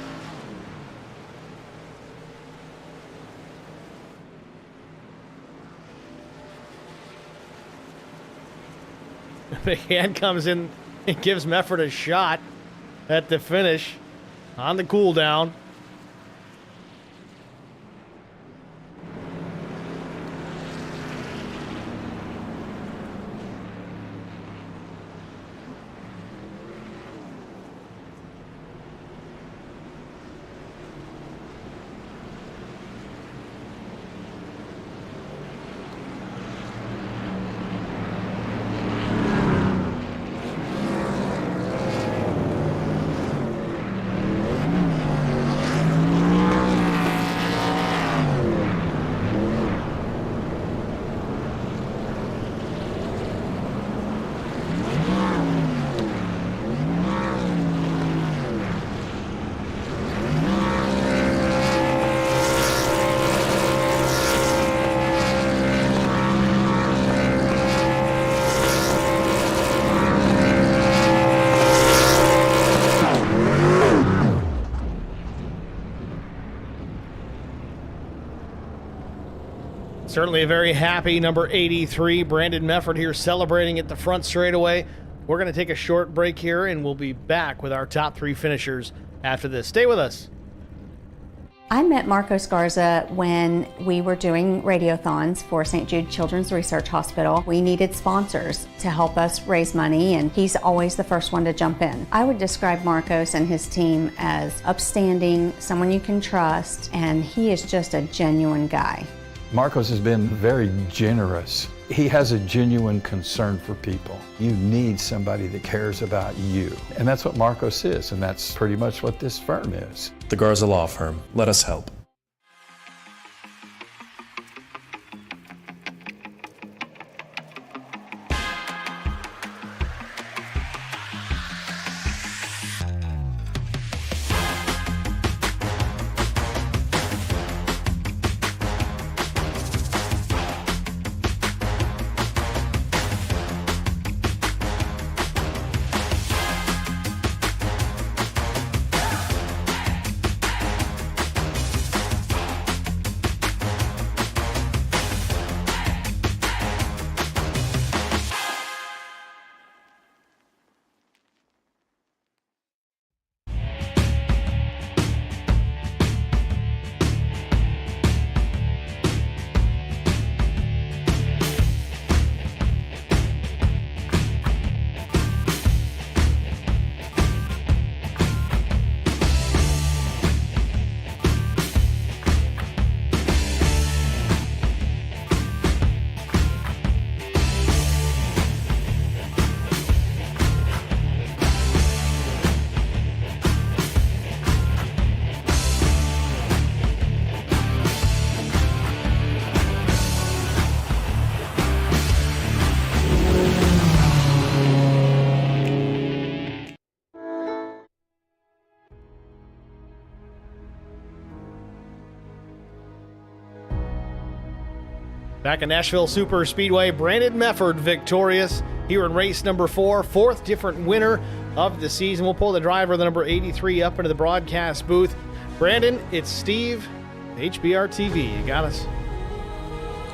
McCann comes in and gives Mefford a shot at the finish on the cool down. Certainly a very happy number 83, Brandon Mefford here celebrating at the front straightaway. We're going to take a short break here, and we'll be back with our top 3 finishers after this. Stay with us. I met Marco Scarza when we were doing radiothons for St. Jude Children's Research Hospital. We needed sponsors to help us raise money, and he's always the first one to jump in. I would describe Marcos and his team as upstanding, someone you can trust, and he is just a genuine guy. Marcos has been very generous. He has a genuine concern for people. You need somebody that cares about you. And that's what Marcos is, and that's pretty much what this firm is. The Garza Law Firm. Let us help. Back in Nashville Superspeedway, Brandon Mefford victorious here in race number 4, fourth different winner of the season. We'll pull the driver, the number 83, up into the broadcast booth. Brandon, it's Steve, HBR TV. You got us?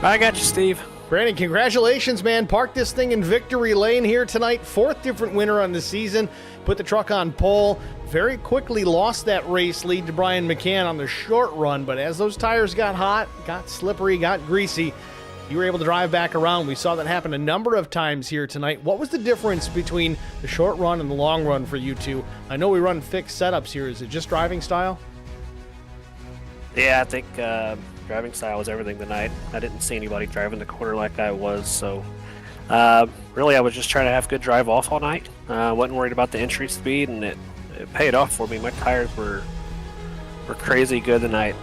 I got you, Steve. Brandon, congratulations, man. Parked this thing in victory lane here tonight. Fourth different winner on the season. Put the truck on pole. Very quickly lost that race lead to Brian McCann on the short run, but as those tires got hot, got slippery, got greasy, you were able to drive back around. We saw that happen a number of times here tonight. What was the difference between the short run and the long run for you two? I know we run fixed setups here. Is it just driving style? Yeah, I think driving style was everything tonight. I didn't see anybody driving the corner like I was, so really I was just trying to have good drive off all night. Wasn't worried about the entry speed, and it paid off for me. My tires were crazy good tonight.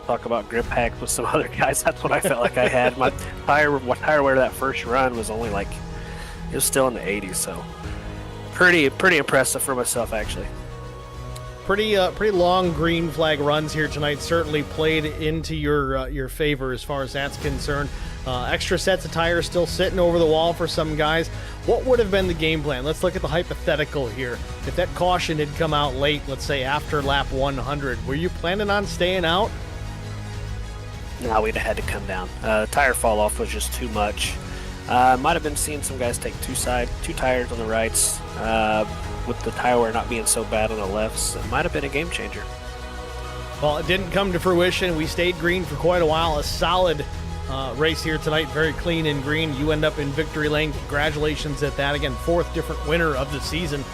Talk about grip hacks with some other guys. That's what I felt like I had. My tire wear that first run was only like, it was still in the 80s, so pretty impressive for myself, actually. Pretty long green flag runs here tonight. Certainly played into your favor as far as that's concerned. Extra sets of tires still sitting over the wall for some guys. What would have been the game plan? Let's look at the hypothetical here. If that caution had come out late, let's say after lap 100, were you planning on staying out? No, we'd have had to come down. Tire fall off was just too much. Might have been seeing some guys take two tires on the rights. With the tire wear not being so bad on the lefts, it might have been a game changer. Well, it didn't come to fruition. We stayed green for quite a while. A solid race here tonight, very clean and green. You end up in victory lane. Congratulations at that. Again, fourth different winner of the season.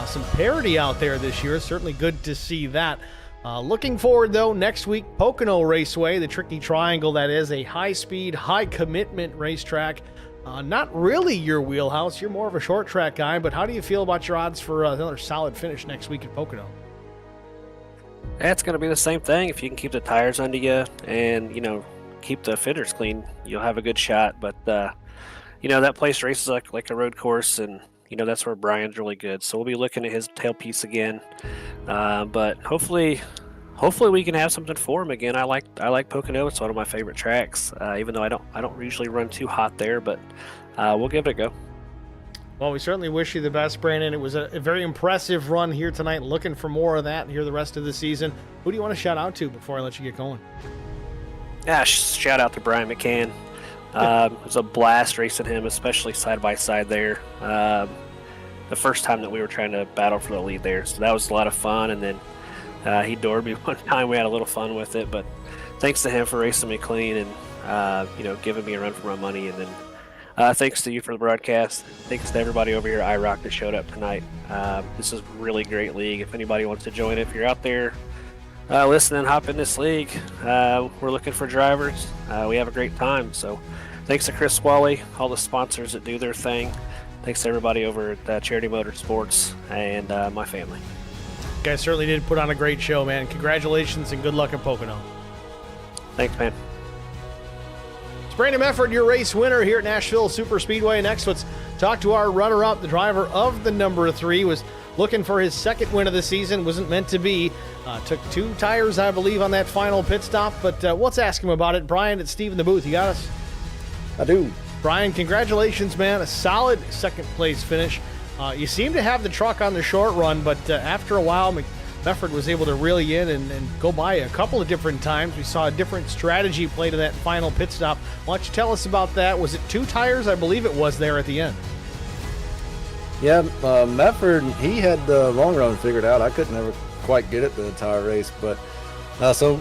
Some parity out there this year. Certainly good to see that. Looking forward, though, next week, Pocono Raceway, the Tricky Triangle, that is a high-speed, high-commitment racetrack. Not really your wheelhouse. You're more of a short track guy, but how do you feel about your odds for another solid finish next week at Pocono? It's going to be the same thing. If you can keep the tires under you and, keep the fenders clean, you'll have a good shot. But, that place races like a road course, and, that's where Brian's really good. So we'll be looking at his tailpiece again. But hopefully we can have something for him again. I like Pocono. It's one of my favorite tracks. Even though I don't usually run too hot there, but we'll give it a go. Well, we certainly wish you the best, Brandon. It was a very impressive run here tonight. Looking for more of that here the rest of the season. Who do you want to shout out to before I let you get going? Yeah, shout out to Brian McCann. It was a blast racing him, especially side by side there. The first time that we were trying to battle for the lead there, so that was a lot of fun. And then he doored me one time. We had a little fun with it, but thanks to him for racing me clean and giving me a run for my money. And then thanks to you for the broadcast. Thanks to everybody over here at IROC that showed up tonight. This is a really great league. If anybody wants to join it, if you're out there listening, hop in this league. We're looking for drivers. We have a great time. So thanks to Chris Wally, all the sponsors that do their thing. Thanks to everybody over at Charity Motorsports and my family. You guys certainly did put on a great show, man. Congratulations and good luck at Pocono. Thanks, man. It's Brandon Mefford, your race winner here at Nashville Superspeedway. Next, let's talk to our runner-up. The driver of the number 3 was looking for his second win of the season. Wasn't meant to be. Took 2 tires, I believe, on that final pit stop. But let's ask him about it. Brian, it's Steve in the booth. You got us? I do. Brian, congratulations, man. A solid second-place finish. You seem to have the truck on the short run, but after a while, Mefford was able to reel you in and go by a couple of different times. We saw a different strategy play to that final pit stop. Why don't you tell us about that? Was it 2 tires? I believe it was there at the end. Yeah, Mefford, he had the long run figured out. I couldn't ever quite get it to the tire race, but so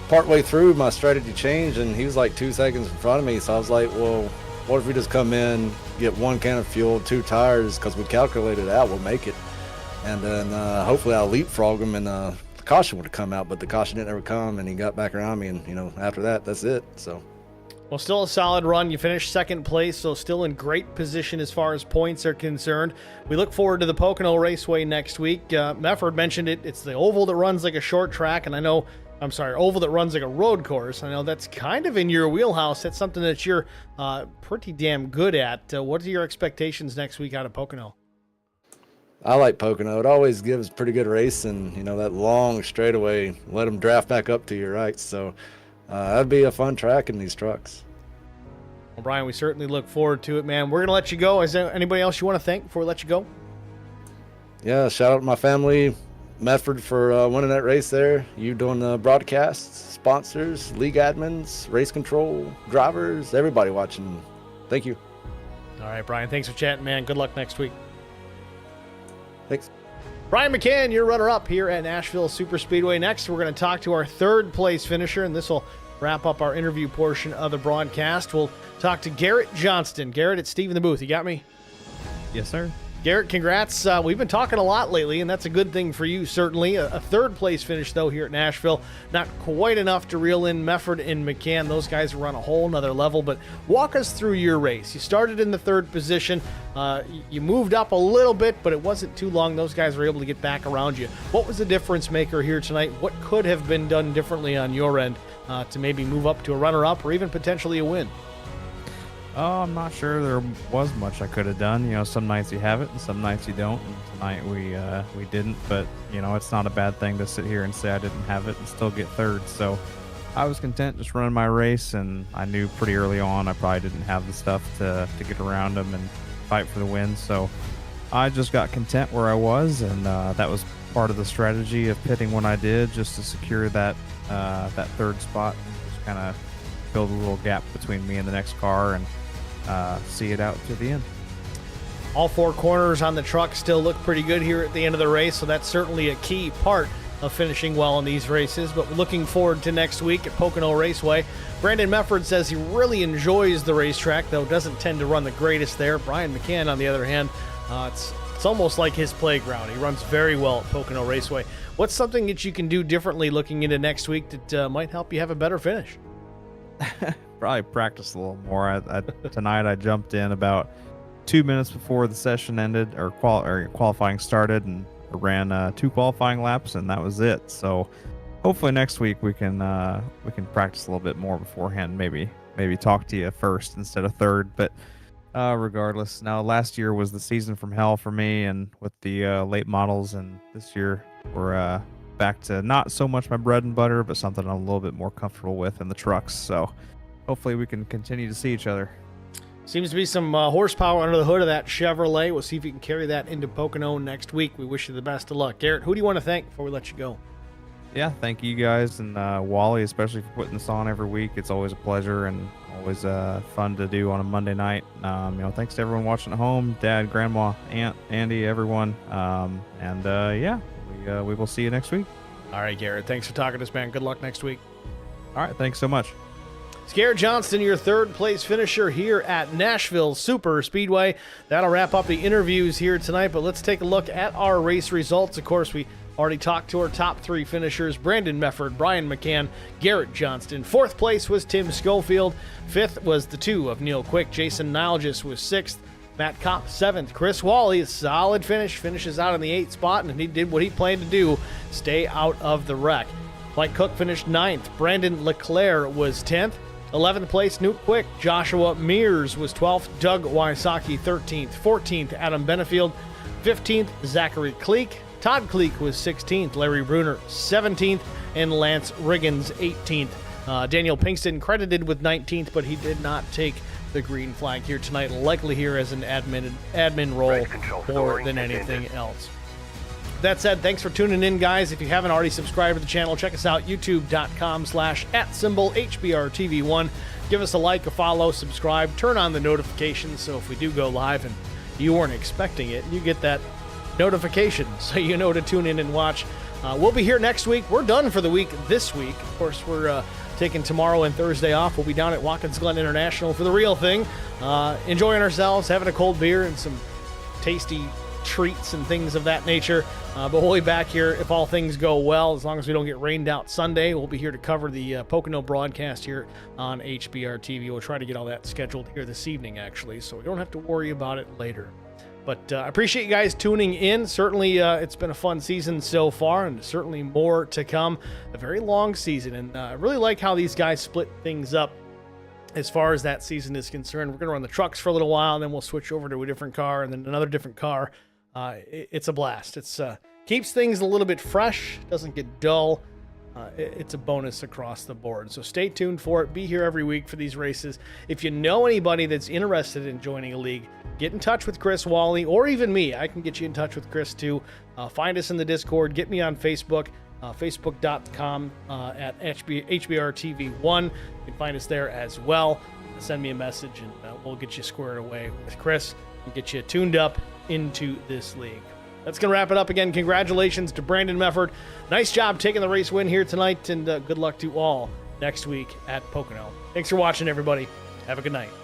partway through, my strategy changed, and he was like 2 seconds in front of me. So I was like, well, what if we just come in, get 1 can of fuel, 2 tires, because we calculated it out, we'll make it. And then hopefully I'll leapfrog him, and the caution would have come out, but the caution didn't ever come, and he got back around me, and, after that, that's it. So. Well, still a solid run. You finished second place, so still in great position as far as points are concerned. We look forward to the Pocono Raceway next week. Mefford mentioned it. It's the oval that runs like a short track, and oval that runs like a road course. I know that's kind of in your wheelhouse. That's something that you're pretty damn good at. What are your expectations next week out of Pocono? I like Pocono. It always gives pretty good racing. That long straightaway, let them draft back up to you, right? So That'd be a fun track in these trucks. Well, Brian, we certainly look forward to it, man. We're going to let you go. Is there anybody else you want to thank before we let you go? Yeah, shout out to my family, Medford, for winning that race there. You doing the broadcasts, sponsors, league admins, race control, drivers, everybody watching. Thank you. All right, Brian, thanks for chatting, man. Good luck next week. Thanks. Brian McCann, your runner-up here at Nashville Superspeedway. Next, we're going to talk to our third-place finisher, and this will wrap up our interview portion of the broadcast. We'll talk to Garrett Johnston. Garrett, it's Steve in the booth. You got me? Yes, sir. Garrett, congrats. We've been talking a lot lately, and that's a good thing for you, certainly. A third-place finish, though, here at Nashville. Not quite enough to reel in Mefford and McCann. Those guys are on a whole nother level, but walk us through your race. You started in the third position. You moved up a little bit, but it wasn't too long. Those guys were able to get back around you. What was the difference maker here tonight? What could have been done differently on your end to maybe move up to a runner-up or even potentially a win? Oh, I'm not sure there was much I could have done. You know, some nights you have it and some nights you don't. And tonight we didn't, but you know, it's not a bad thing to sit here and say I didn't have it and still get third. So I was content just running my race, and I knew pretty early on I probably didn't have the stuff to get around them and fight for the win. So I just got content where I was, and that was part of the strategy of pitting when I did, just to secure that third spot and just kind of build a little gap between me and the next car and see it out to the end. All four corners on the truck still look pretty good here at the end of the race, so that's certainly a key part of finishing well in these races. But we're looking forward to next week at Pocono Raceway. Brandon Mefford says he really enjoys the racetrack, though doesn't tend to run the greatest there. Brian McCann, on the other hand, it's almost like his playground. He runs very well at Pocono Raceway. What's something that you can do differently looking into next week that might help you have a better finish? Probably practice a little more. Tonight I jumped in about 2 minutes before the session ended, or qualifying started, and ran 2 qualifying laps, and that was it. So hopefully next week we can practice a little bit more beforehand. Maybe talk to you first instead of third. But regardless, now last year was the season from hell for me, and with the late models, and this year we're back to not so much my bread and butter, but something I'm a little bit more comfortable with in the trucks. So hopefully we can continue to see each other. Seems to be some horsepower under the hood of that Chevrolet. We'll see if you can carry that into Pocono next week. We wish you the best of luck. Garrett, who do you want to thank before we let you go? Yeah, thank you guys, and Wally, especially for putting this on every week. It's always a pleasure and always fun to do on a Monday night. Thanks to everyone watching at home, Dad, Grandma, Aunt, Andy, everyone. We will see you next week. All right, Garrett, thanks for talking to us, man. Good luck next week. All right, thanks so much. It's Garrett Johnston, your third place finisher here at Nashville Superspeedway. That'll wrap up the interviews here tonight, but let's take a look at our race results. Of course, we already talked to our top 3 finishers: Brandon Mefford, Brian McCann, Garrett Johnston. 4th place was Tim Schofield. 5th was the 2 of Neil Quick. Jason Nilgis was 6th. Matt Kopp 7th. Chris Wally, a solid finish, finishes out in the 8th spot, and he did what he planned to do, stay out of the wreck. Mike Cook finished 9th. Brandon Leclerc was 10th. 11th place, Newt Quick. Joshua Mears was 12th. Doug Wysocki 13th. 14th, Adam Benefield. 15th, Zachary Cleek. Todd Cleek was 16th. Larry Bruner 17th. And Lance Riggins 18th. Daniel Pinkston credited with 19th, but he did not take the green flag here tonight, likely here as an admin role more than anything else. That said, thanks for tuning in, guys. If you haven't already subscribed to the channel, check us out, youtube.com/@HBRTV1. Give us a like, a follow, subscribe, turn on the notifications so if we do go live and you weren't expecting it, you get that notification so you know to tune in and watch. We'll be here next week. We're done for the week this week. Of course, we're taking tomorrow and Thursday off. We'll be down at Watkins Glen International for the real thing, enjoying ourselves, having a cold beer and some tasty treats and things of that nature. But we'll be back here if all things go well, as long as we don't get rained out Sunday. We'll be here to cover the Pocono broadcast here on HBR TV. We'll try to get all that scheduled here this evening, actually, so we don't have to worry about it later. But I appreciate you guys tuning in. Certainly, it's been a fun season so far, and certainly more to come. A very long season, and I really like how these guys split things up as far as that season is concerned. We're going to run the trucks for a little while, and then we'll switch over to a different car, and then another different car. It's a blast. It's keeps things a little bit fresh, doesn't get dull. it's a bonus across the board. So stay tuned for it. Be here every week for these races. If you know anybody that's interested in joining a league, get in touch with Chris Wally or even me. I can get you in touch with Chris too. Find us in the Discord. Get me on Facebook, facebook.com at HBRTV1. You can find us there as well. Send me a message and we'll get you squared away with Chris and get you tuned up into this league. That's going to wrap it up again. Congratulations to Brandon Mefford. Nice job taking the race win here tonight, and good luck to all next week at Pocono. Thanks for watching, everybody. Have a good night.